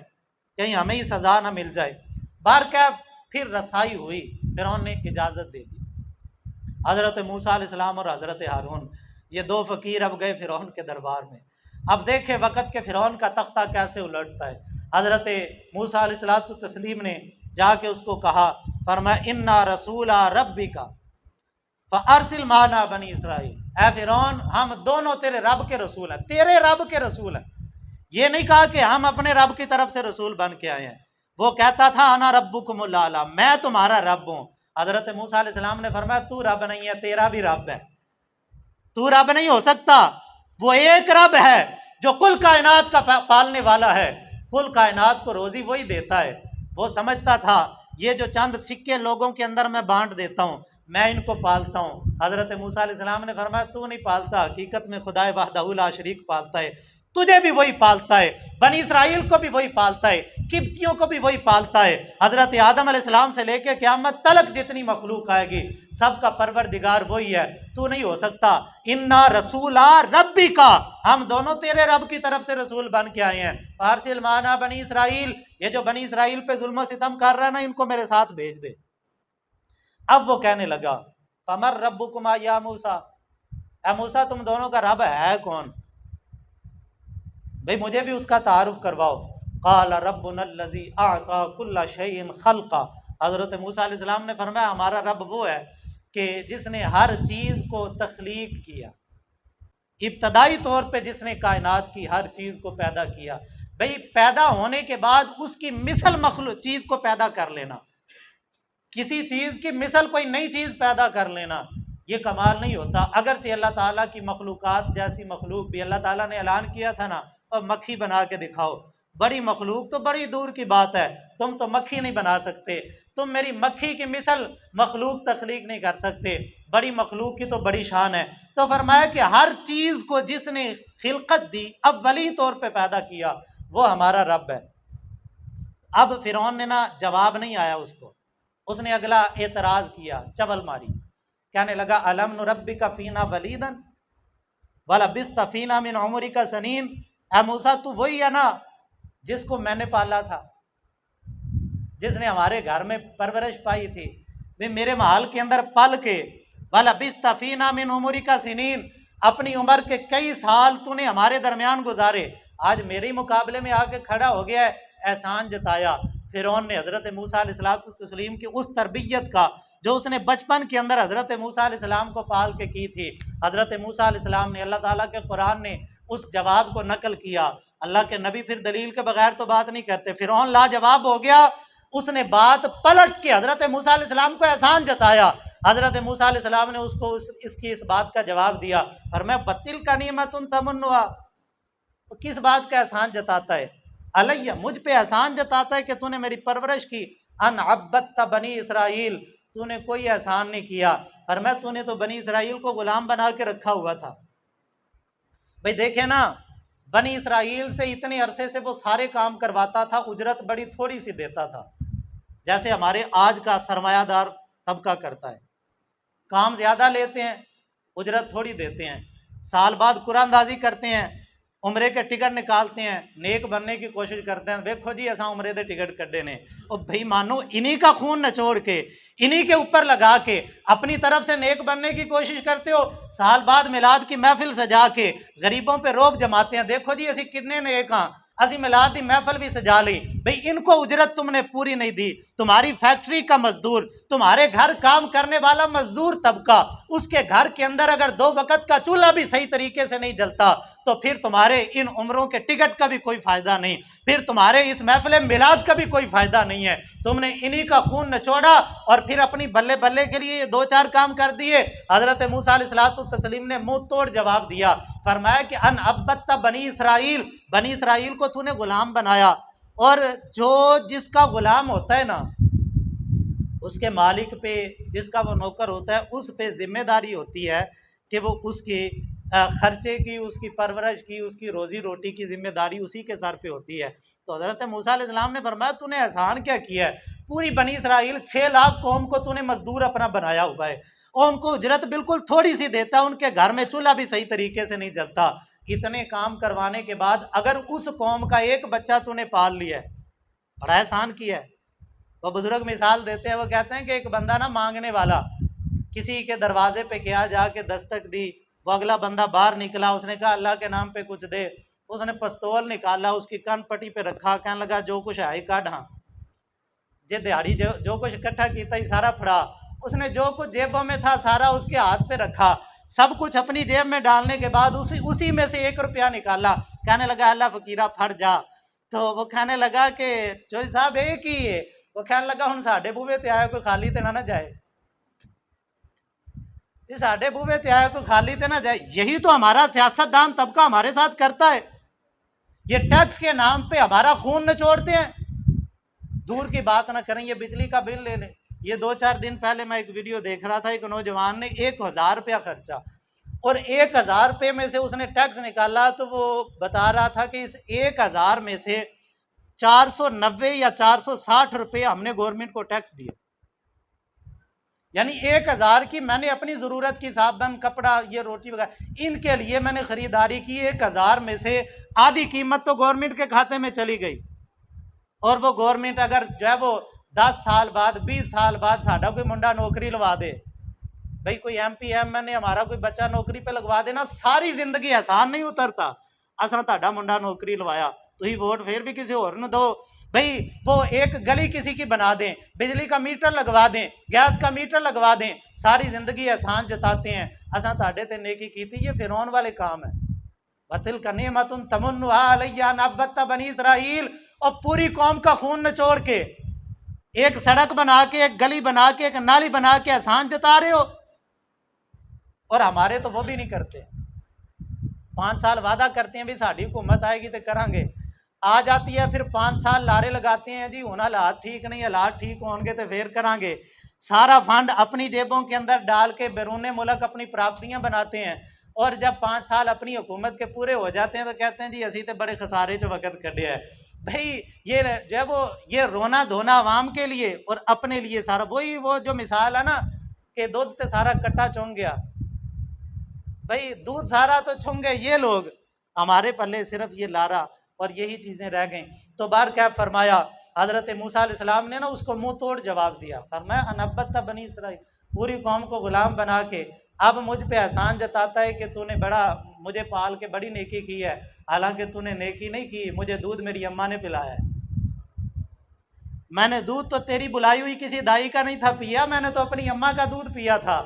कहीं हमें ही सजा ना मिल जाए। बार क्या फिर रसाई हुई, फिरौन ने इजाज़त दे दी। हज़रत मूसा अलैहिस्सलाम और हज़रत हारून ये 2 फ़कीर अब गए फिरौन के दरबार में। अब देखे वक़्त के फिरौन का तख्ता कैसे उलटता है। हज़रत मूसा अलैहिस्सलातु तस्लीम ने जाके उसको कहा, फरमाया इन्ना रसूला रब्बिका फ़अरसिल माना बनी इसराइल, ऐ फिरौन हम दोनों तेरे रब के रसूल हैं, तेरे रब के रसूल हैं। ये नहीं कहा कि हम अपने रब की तरफ से रसूल बन के आए हैं। वो कहता था अना रब्बुकुमुल आला, मैं तुम्हारा रब हूँ। हज़रत मूसा अलैहिस्सलाम ने फरमाया तू रब नहीं है, तेरा भी रब है, तू रब नहीं हो सकता। वो एक रब है जो कुल कायनात का पालने वाला है, कुल कायनात को रोजी वही देता है। वो समझता था ये जो चंद सिक्के लोगों के अंदर मैं बांट देता हूँ, मैं इनको पालता हूँ। हज़रत मूसा अलैहिस्सलाम ने फरमाया तू नहीं पालता, हकीकत में खुदाए वहदहू ला शरीक पालता है, तुझे भी वही पालता है, बनी इसराइल को भी वही पालता है, किब्तियों को भी वही पालता है। हज़रत आदम अलैहिस्सलाम से लेकर क़यामत तलक जितनी मखलूक आएगी सबका परवरदिगार वही है, तू नहीं हो सकता। इन्ना रसूला रब्बी का, हम दोनों तेरे रब की तरफ से रसूल बन के आए हैं। फारसिल माना बनी इसराइल, ये जो बनी इसराइल पे जुल्म सितम कर रहा है ना, इनको मेरे साथ भेज दे। अब वो कहने लगा फमर रब्बुकुमा या मूसा, ऐ मूसा तुम दोनों का रब है कौन, भाई मुझे भी उसका तारुफ करवाओ। काला रब्बुनल्लज़ी आता कुल्ला शैइन खल्का, हज़रत मूसा अलैहिस्सलाम ने फरमाया हमारा रब वो है कि जिसने हर चीज़ को तख्लीक किया, इब्तदाई तौर पे जिसने कायनात की हर चीज़ को पैदा किया। भाई पैदा होने के बाद उसकी मिसल मखलूक चीज़ को पैदा कर लेना, किसी चीज़ की मिसल कोई नई चीज़ पैदा कर लेना, ये कमाल नहीं होता। अगरचे अल्लाह ताला की मखलूक़ात जैसी मखलूक भी अल्लाह ताला ने ऐलान किया था ना, और मक्खी बना के दिखाओ, बड़ी मखलूक तो बड़ी दूर की बात है, तुम तो मक्खी नहीं बना सकते, तुम मेरी मक्खी की मिसल मखलूक तख्लीक नहीं कर सकते, बड़ी मखलूक की तो बड़ी शान है। तो फरमाया कि हर चीज़ को जिसने खिलकत दी, अव्वली तौर पे पैदा किया, वो हमारा रब है। अब फिरौन ने ना जवाब नहीं आया उसको, उसने अगला एतराज़ किया, चवल मारी, कहने लगा अलम नुरब्बिका फीना वलीदन वाला बिस्ता फीना मिन उमरिका सनीन, ऐ मूसा तू वही है ना जिसको मैंने पाला था, जिसने हमारे घर में परवरिश पाई थी, वे मेरे महल के अंदर पल के, वाला बिस्ता फीना मिन उमरिका सनीन, अपनी उम्र के कई साल तूने हमारे दरमियान गुजारे, आज मेरे ही मुकाबले में आके खड़ा हो गया है, एहसान जताया। फिरौन ने हज़रत मूसा अलैहिस्सलातु तस्लीम की उस तरबियत का जो उसने बचपन के अंदर हज़रत मूसा अलैहिस्सलाम को पाल के की थी, हज़रत मूसा अलैहिस्सलाम ने, अल्लाह ताला के कुरान ने उस जवाब को नकल किया। अल्लाह के नबी फिर दलील के बगैर तो बात नहीं करते। फिरौन लाजवाब हो गया, उसने बात पलट के हज़रत मूसा अलैहिस्सलाम को एहसान जताया। हज़रत मूसा अलैहिस्सलाम ने उसको इसकी इस बात का जवाब दिया, फरमाया बतिल का नीमतुन तमन्नुआ, किस बात का एहसान जताता है, अलैया मुझ पे एहसान जताता है कि तूने मेरी परवरिश की, अन अब्बत बनी इसराइल, तूने कोई एहसान नहीं किया, फरमाया तूने तो बनी इसराइल को गुलाम बना के रखा हुआ था। भाई देखे ना, बनी इसराइल से इतने अरसे से वो सारे काम करवाता था, उजरत बड़ी थोड़ी सी देता था, जैसे हमारे आज का सरमायादार तबका करता है, काम ज़्यादा लेते हैं, उजरत थोड़ी देते हैं, साल बाद कुरानदाजी करते हैं, उम्रे के टिकट निकालते हैं, नेक बनने की कोशिश करते हैं, देखो जी असा उम्रे के टिकट कड्डे ने, और भाई मानो इन्हीं का खून नचोड़ के, इन्हीं के ऊपर लगा के अपनी तरफ से नेक बनने की कोशिश करते हो, साल बाद मिलाद की महफिल सजा के गरीबों पे रोब जमाते हैं, देखो जी असी कितने नेक हाँ, असी मिलाद की महफिल भी सजा ली। भाई इनको उजरत तुमने पूरी नहीं दी, तुम्हारी फैक्ट्री का मजदूर, तुम्हारे घर काम करने वाला मजदूर तबका, उसके घर के अंदर अगर 2 वक्त का चूल्हा भी सही तरीके से नहीं जलता तो फिर तुम्हारे इन उम्रों के टिकट का भी कोई फ़ायदा नहीं, फिर तुम्हारे इस महफिल मिलाद का भी कोई फ़ायदा नहीं है। तुमने इन्हीं का खून नचोड़ा और फिर अपनी बल्ले बल्ले के लिए दो चार काम कर दिए। हज़रत मूसा अलैहिस्सलातु तस्लीम ने मुंह तोड़ जवाब दिया, फरमाया कि अन अब्बत्ता बनी इसराइल को तूने गुलाम बनाया, और जो जिसका गुलाम होता है ना, उसके मालिक पे, जिसका वो नौकर होता है, उस पे जिम्मेदारी होती है कि वो उसकी खर्चे की, उसकी परवरिश की, उसकी रोज़ी रोटी की जिम्मेदारी उसी के सर पे होती है। तो हज़रत मूसा अलैहिस्सलाम ने फरमाया तूने एहसान क्या किया है, पूरी बनी इसराइल 6 लाख कौम को तूने मजदूर अपना बनाया हुआ है और उनको उजरत बिल्कुल थोड़ी सी देता है, उनके घर में चूल्हा भी सही तरीके से नहीं जलता। इतने काम करवाने के बाद अगर उस कौम का एक बच्चा तूने पाल लिया है, बड़ा एहसान किया है। वो बुजुर्ग मिसाल देते हैं, वो कहते हैं कि एक बंदा ना मांगने वाला किसी के दरवाजे पे गया, जाके दस्तक दी, वो अगला बंदा बाहर निकला, उसने कहा अल्लाह के नाम पे कुछ दे, उसने पिस्तौल निकाला, उसकी कान पट्टी पे रखा, कहने लगा जो कुछ है काट, हाँ जे दिहाड़ी जो कुछ इकट्ठा किया ही सारा फड़ा। उसने जो कुछ जेबों में था सारा उसके हाथ पे रखा, सब कुछ अपनी जेब में डालने के बाद उसी में से 1 रुपया निकाला, कहने लगा अल्लाह फकीरा फट जा। तो वो कहने लगा कि चोरी साहब एक ही है, वो कहने लगा हुण साडे बूहे ते आया कोई खाली ते ना जाए, साडे बूहे ते आया कोई खाली ते ना जाए। यही तो हमारा सियासतदान तबका हमारे साथ करता है, ये टैक्स के नाम पे हमारा खून निचोड़ते हैं। दूर की बात ना करें, ये बिजली का बिल ले लें। ये 2-4 दिन पहले मैं एक वीडियो देख रहा था, एक नौजवान ने 1000 रुपया खर्चा और 1000 रुपये में से उसने टैक्स निकाला, तो वो बता रहा था कि इस 1000 में से 490 या 460 रुपये हमने गवर्नमेंट को टैक्स दिया। यानी 1000 की मैंने अपनी ज़रूरत की साबुन, कपड़ा, ये रोटी वगैरह इनके लिए मैंने ख़रीदारी की, 1000 में से आधी कीमत तो गवर्नमेंट के खाते में चली गई। और वो गवर्नमेंट अगर जो है वो 10 साल बाद 20 साल बाद साडा कोई मुंडा नौकरी लगा दे, भाई कोई MP MN हमारा कोई बच्चा नौकरी पे लगवा देना, सारी जिंदगी एहसान नहीं उतरता। असा ताडा मुंडा नौकरी लवाया, तुही वोट फिर भी किसी और न दो। भाई वो एक गली किसी की बना दें, बिजली का मीटर लगवा दें, गैस का मीटर लगवा दें, सारी जिंदगी एहसान जताते हैं असा ताडे ते नेकी की थी। ये फिरौन वाले काम है। वतिल का नेमतुन तमन्नुहा अलैया नब्बता बनी इसराइल, और पूरी कौम का खून निचोड़ के एक सड़क बना के, एक गली बना के, एक नाली बना के एहसान जता रहे हो। और हमारे तो वो भी नहीं करते। 5 साल वादा करते हैं भी साड़ी हुकूमत आएगी तो करांगे, आ जाती है फिर 5 साल लारे लगाते हैं जी हुण हालात ठीक नहीं, हालात ठीक होंगे तो फिर करांगे। सारा फंड अपनी जेबों के अंदर डाल के बैरून मुल्क अपनी प्रॉपर्टियां बनाते हैं, और जब 5 साल अपनी हुकूमत के पूरे हो जाते हैं तो कहते हैं जी असी तो बड़े खसारे च वक्त कढ़िया है। भाई ये जब वो ये रोना धोना आवाम के लिए और अपने लिए सारा, वही वो जो मिसाल है ना कि दूध तो सारा कट्टा चुंग गया, भाई दूध सारा तो छुंग गए ये लोग, हमारे पल्ले सिर्फ ये लारा और यही चीज़ें रह गई। तो बार क्या फरमाया हज़रत मूसा अलैहिस्सलाम ने ना उसको मुंह तोड़ जवाब दिया, फरमाया अनबत्ता बनी इसराइल, पूरी कौम को गुलाम बना के अब मुझ पे एहसान जताता है कि तूने बड़ा मुझे पाल के बड़ी नेकी की है, हालांकि तूने नेकी नहीं की, मुझे दूध मेरी अम्मा ने पिलाया है। मैंने दूध तो तेरी बुलाई हुई किसी दाई का नहीं था पिया, मैंने तो अपनी अम्मा का दूध पिया था।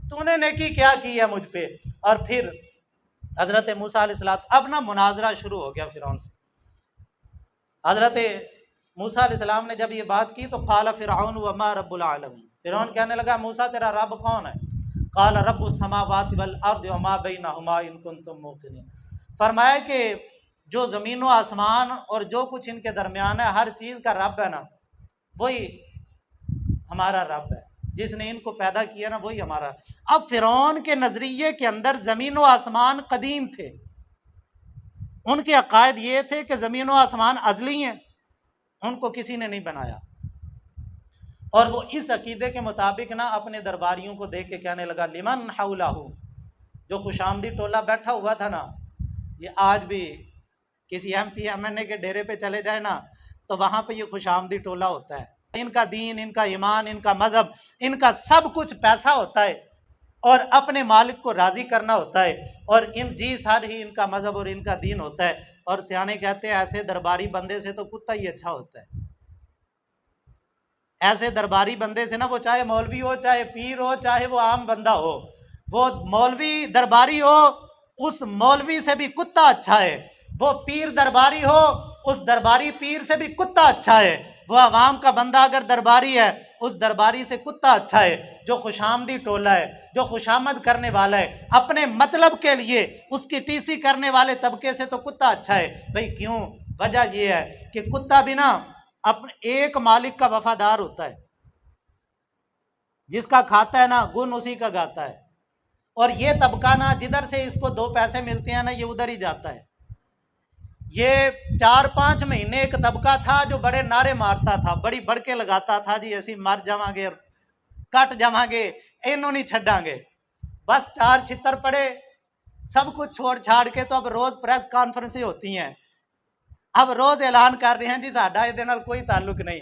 तूने नेकी क्या की है मुझ पे। और फिर हज़रत मूसा अलैहिस्सलाम अब ना मुनाजरा शुरू हो गया फिरौन से। हज़रत मूसा अलैहिस्सलाम ने जब ये बात की तो काला फ़िरऔन वमा रब्बुल आलमीन, फिरौन कहने लगा मूसा तेरा रब कौन है। काला रब्बुस समावाति वल अर्दि वमा बैनहुमा इन कुंतुम मूक़िनीन, फरमाया कि जो ज़मीन व आसमान और जो कुछ इनके दरमियान है हर चीज़ का रब है ना, वही हमारा रब है, जिसने इनको पैदा किया ना वही हमारा। अब फिरौन के नज़रिए के अंदर ज़मीन व आसमान कदीम थे, उनके अकायद ये थे कि ज़मीन व आसमान अज़ली हैं, उनको किसी ने नहीं बनाया। और वो इस अकीदे के मुताबिक ना अपने दरबारियों को देख के कहने लगा लिमन हौलाहू, जो खुशामदी टोला बैठा हुआ था ना, ये आज भी किसी MP MNA के डेरे पे चले जाए ना तो वहाँ पे ये खुशामदी टोला होता है। इनका दीन, इनका ईमान, इनका मज़हब, इनका सब कुछ पैसा होता है और अपने मालिक को राज़ी करना होता है, और इन जी साथ ही इनका मज़हब और इनका दीन होता है। और सियाने कहते हैं ऐसे दरबारी बंदे से तो कुत्ता ही अच्छा होता है। ऐसे दरबारी बंदे से ना, वो चाहे मौलवी हो, चाहे पीर हो, चाहे वो आम बंदा हो, वो मौलवी दरबारी हो उस मौलवी से भी कुत्ता अच्छा है, वो पीर दरबारी हो उस दरबारी पीर से भी कुत्ता अच्छा है, वो आवाम का बंदा अगर दरबारी है उस दरबारी से कुत्ता अच्छा है, जो खुशामदी टोला है, जो खुशामद करने वाला है, अपने मतलब के लिए उसकी टीसी करने वाले तबके से तो कुत्ता अच्छा है। भाई क्यों? वजह यह है कि कुत्ता भी ना अपने एक मालिक का वफादार होता है, जिसका खाता है ना गुन उसी का गाता है, और ये तबका ना जिधर से इसको 2 पैसे मिलते हैं ना ये उधर ही जाता है। ये 4-5 महीने एक तबका था जो बड़े नारे मारता था, बड़ी बड़के लगाता था, जी ऐसी मर जावांगे और कट जावांगे, इन्हों नहीं छड़ांगे, बस 4 छितर पड़े, सब कुछ छोड़ छाड़ के तो अब रोज प्रेस कॉन्फ्रेंसें होती हैं, अब रोज ऐलान कर रहे हैं जी साडा इहदे नाल कोई ताल्लुक नहीं।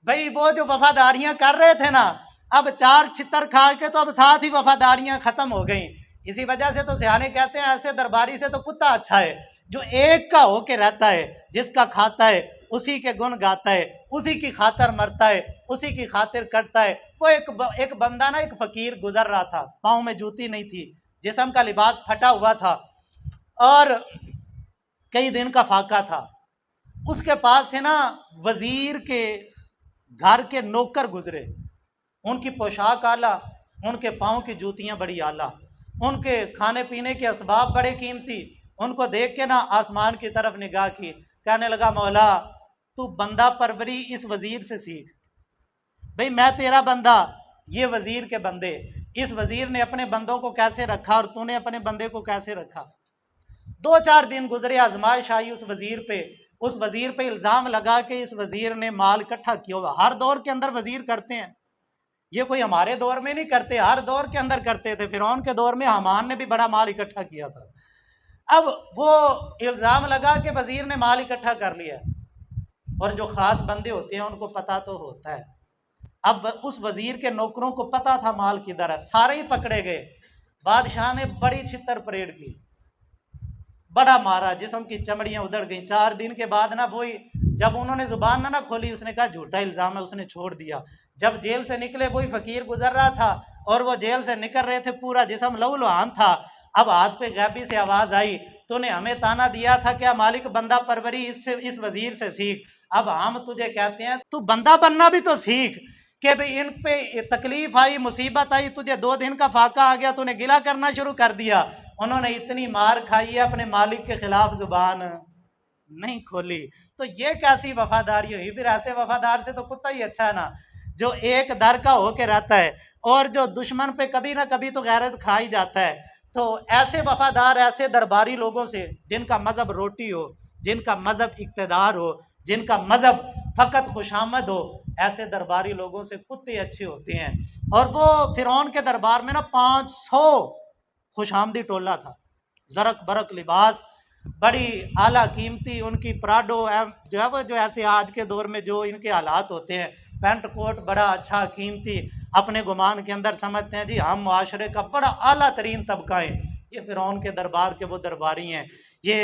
भाई वो जो वफादारियां कर रहे थे ना, अब 4 छितर खा के तो अब साथ ही वफादारियां खत्म हो गई। इसी वजह से तो सियाने कहते हैं ऐसे दरबारी से तो कुत्ता अच्छा है, जो एक का होके रहता है, जिसका खाता है उसी के गुण गाता है, उसी की खातिर मरता है, उसी की खातिर करता है। वो एक बंदा ना, एक फकीर गुजर रहा था, पाँव में जूती नहीं थी, जिस्म का लिबास फटा हुआ था और कई दिन का फाका था। उसके पास से ना वजीर के घर के नौकर गुजरे, उनकी पोशाक आला, उनके पाँव की जूतियां बड़ी आला, उनके खाने पीने के असबाब बड़े कीमती। उनको देख के ना आसमान की तरफ निगाह की, कहने लगा मौला तू बंदा परवरी इस वजीर से सीख। भाई मैं तेरा बंदा, ये वजीर के बंदे, इस वजीर ने अपने बंदों को कैसे रखा और तूने अपने बंदे को कैसे रखा। 2-4 दिन गुजरे, आजमाइश आई उस वजीर पे इल्ज़ाम लगा कि इस वजीर ने माल इकट्ठा किया हुआ। हर दौर के अंदर वजीर करते हैं, ये कोई हमारे दौर में नहीं करते, हर दौर के अंदर करते थे। फिरौन के दौर में हामान ने भी बड़ा माल इकट्ठा किया था। अब वो इल्ज़ाम लगा कि वजीर ने माल इकट्ठा कर लिया, और जो ख़ास बंदे होते हैं उनको पता तो होता है। अब उस वजीर के नौकरों को पता था माल किधर है, सारे ही पकड़े गए। बादशाह ने बड़ी छितर परेड की, बड़ा मारा, जिस्म की चमड़ियां उधड़ गई। 4 दिन के बाद ना वही, जब उन्होंने जुबान ना खोली, उसने कहा झूठा इल्ज़ाम है, उसने छोड़ दिया। जब जेल से निकले, वही फकीर गुजर रहा था और वो जेल से निकल रहे थे, पूरा जिस्म लहूलुहान था। अब हाथ पे गैबी से आवाज़ आई, तूने हमें ताना दिया था क्या मालिक बंदा परवरी इस वजीर से सीख। अब हम तुझे कहते हैं तू बंदा बनना भी तो सीख, कि भाई इन पे तकलीफ आई, मुसीबत आई, तुझे 2 दिन का फाका आ गया, तूने गिला करना शुरू कर दिया। उन्होंने इतनी मार खाई है, अपने मालिक के खिलाफ जुबान नहीं खोली। तो ये कैसी वफादारी हुई? फिर ऐसे वफादार से तो कुत्ता ही अच्छा है ना, जो एक दर का होके रहता है और जो दुश्मन पे कभी ना कभी तो गैरत खा ही जाता है। तो ऐसे वफादार, ऐसे दरबारी लोगों से, जिनका मजहब रोटी हो, जिनका मजहब इक्तदार हो, जिनका मजहब फ़कत खुशामद हो, ऐसे दरबारी लोगों से कुत्ते अच्छे होते हैं। और वो फिरौन के दरबार में ना 500 खुशामदी टोला था, जरक बरक लिबास, बड़ी आला कीमती उनकी प्राडो जो है वो, जो ऐसे आज के दौर में जो इनके हालात होते हैं, पेंट कोट बड़ा अच्छा कीमती, अपने गुमान के अंदर समझते हैं जी हम मुआशरे का बड़ा आला तरीन तबका है। ये फिरौन के दरबार के वो दरबारी हैं, ये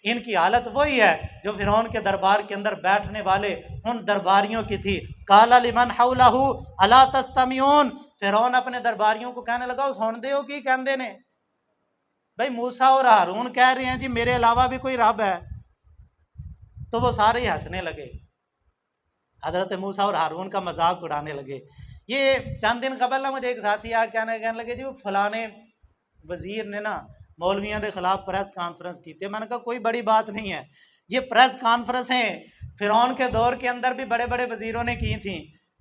इनकी हालत वही है जो फिरौन के दरबार के अंदर बैठने वाले उन दरबारियों की थी। काला लिमन हौलहू अला तस्तमिऊन, फिरौन अपने दरबारियों को कहने लगा सुन दे हो की कहते ने, भाई मूसा और हारून कह रहे हैं जी मेरे अलावा भी कोई रब है। तो वो सारे ही हंसने लगे, हजरत मूसा और हारून का मजाक उड़ाने लगे। ये चंद दिन कबल ना मुझे एक साथी आ कहने लगे जी वो फलाने वजीर ने ना मौलवियों के खिलाफ प्रेस कॉन्फ्रेंस की थी। मैंने कहा कोई बड़ी बात नहीं है, ये प्रेस कॉन्फ्रेंसें फिरौन के दौर के अंदर भी बड़े बड़े वजीरों ने की थी,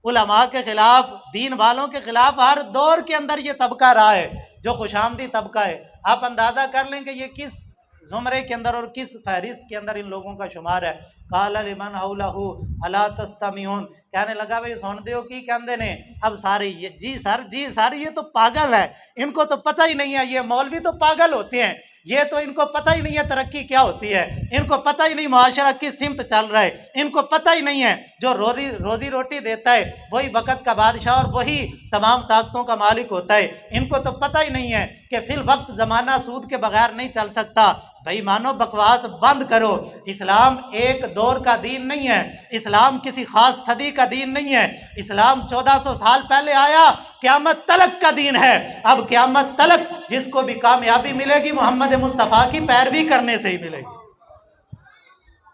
उलमा के खिलाफ, दीन वालों के खिलाफ, हर दौर के अंदर ये तबका रहा है जो खुशामदी तबका है। आप अंदाज़ा कर लें कि ये किस ज़ुमरे के अंदर और किस फहरिस्त के अंदर इन लोगों का शुमार है। काला लिमन हौलहू अला तस्तमिऊन, कहने लगा भाई सुन दो की कहते ने। अब सारे ये जी सर ये तो पागल है, इनको तो पता ही नहीं है, ये मौलवी तो पागल होते हैं, ये तो इनको पता ही नहीं है तरक्की क्या होती है, इनको पता ही नहीं मुआशरा किस सिमत चल रहा है, इनको पता ही नहीं है जो रोजी रोटी देता है वही वक़्त का बादशाह और वही तमाम ताकतों का मालिक होता है। इनको तो पता ही नहीं है कि फिल वक्त ज़माना सूद के बगैर नहीं चल सकता, भाई मानो बकवास बंद करो। इस्लाम एक दौर का दीन नहीं है, इस्लाम किसी खास सदी का दीन नहीं है। इस्लाम 1400 साल पहले आया, क़यामत तलक का दीन है। अब क़यामत तलक जिसको भी कामयाबी मिलेगी मोहम्मद मुस्तफ़ा की पैरवी करने से ही मिलेगी।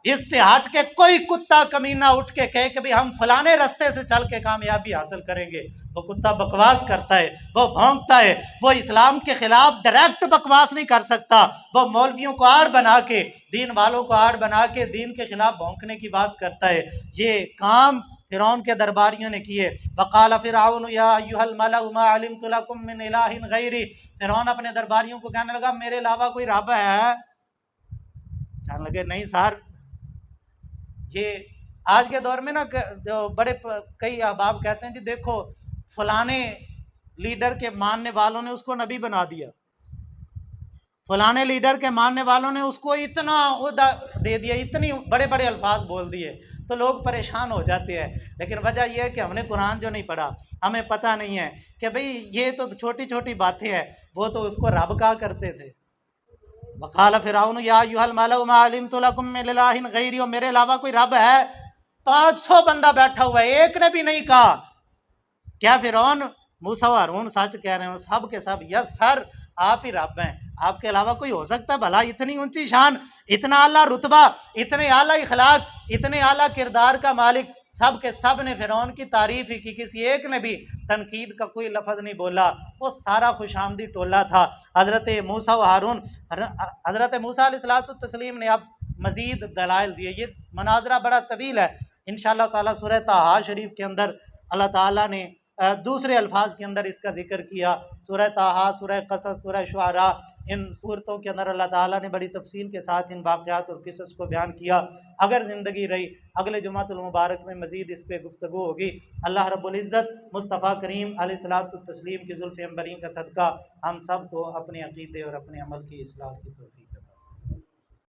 इससे हट के कोई कुत्ता कमीना उठ के कहे कि भाई हम फलाने रास्ते से चल के कामयाबी हासिल करेंगे, वो कुत्ता बकवास करता है, वो भौंकता है, वो इस्लाम के खिलाफ डायरेक्ट बकवास नहीं कर सकता। वो मौलवियों को आड़ बना के, दीन वालों को आड़ बना के दीन के खिलाफ भौंकने की बात करता है। ये काम फिरौन के दरबारियों ने किए। वक़ाल फ़िरऔन या अय्युहल मलअ मा अलिमतु लकुम मिन इलाहिन गैरी। फिरौन अपने दरबारियों को कहने लगा मेरे अलावा कोई रब है? कहने लगे नहीं सर। ये आज के दौर में ना जो बड़े कई अहबाब कहते हैं जी देखो फलाने लीडर के मानने वालों ने उसको नबी बना दिया, फलाने लीडर के मानने वालों ने उसको इतना ओहदा दे दिया, इतनी बड़े बड़े अल्फाज बोल दिए, तो लोग परेशान हो जाते हैं। लेकिन वजह यह है कि हमने कुरान जो नहीं पढ़ा, हमें पता नहीं है कि भाई ये तो छोटी छोटी बातें हैं, वो तो उसको रब कहा करते थे। वक़ाल फ़िरऔन या अय्युहल मलअ मा अलिमतु लकुम मिन इलाहिन गैरी, मेरे अलावा कोई रब है? 500 बंदा बैठा हुआ है, एक ने भी नहीं कहा। क्या फिरौन मूसा और हारून सच कह रहे हो? सब के सब यस सर आप ही रब हैं, आपके अलावा कोई हो सकता है भला? इतनी ऊंची शान, इतना आला रुतबा, इतने आला इखलाक, इतने आला किरदार का मालिक, सब के सब ने फिरौन की तारीफ ही की, किसी एक ने भी तनकीद का कोई लफ्ज़ नहीं बोला। वो सारा खुशामदी टोला था। हज़रत मूसा व हारून, हज़रत मूसा अलैहिस्सलातु तस्लीम ने अब मज़ीद दलाइल दिए। ये मनाजरा बड़ा तवील है, इंशाअल्लाह ताला सूरह ताहा शरीफ के अंदर अल्लाह ताला ने दूसरे अल्फाज के अंदर इसका जिक्र किया। सूरह ताहा, सूरह कसस, सूरह शुआरा, इन सूरतों के अंदर अल्लाह ताला ने बड़ी तफसील के साथ इन वाक़यात और किस्सों को बयान किया। अगर ज़िंदगी रही अगले जुमातुल मुबारक में मज़ीद इस पर गुफ्तगू होगी। अल्लाह रब्बुल इज़्ज़त मुस्तफ़ा करीम अलैहिस्सलातु तस्लीम की ज़ुल्फ़ अंबरीन का सदका हम सब को अपने अक़ीदे और अपने अमल की इस्लाह की तौफ़ीक़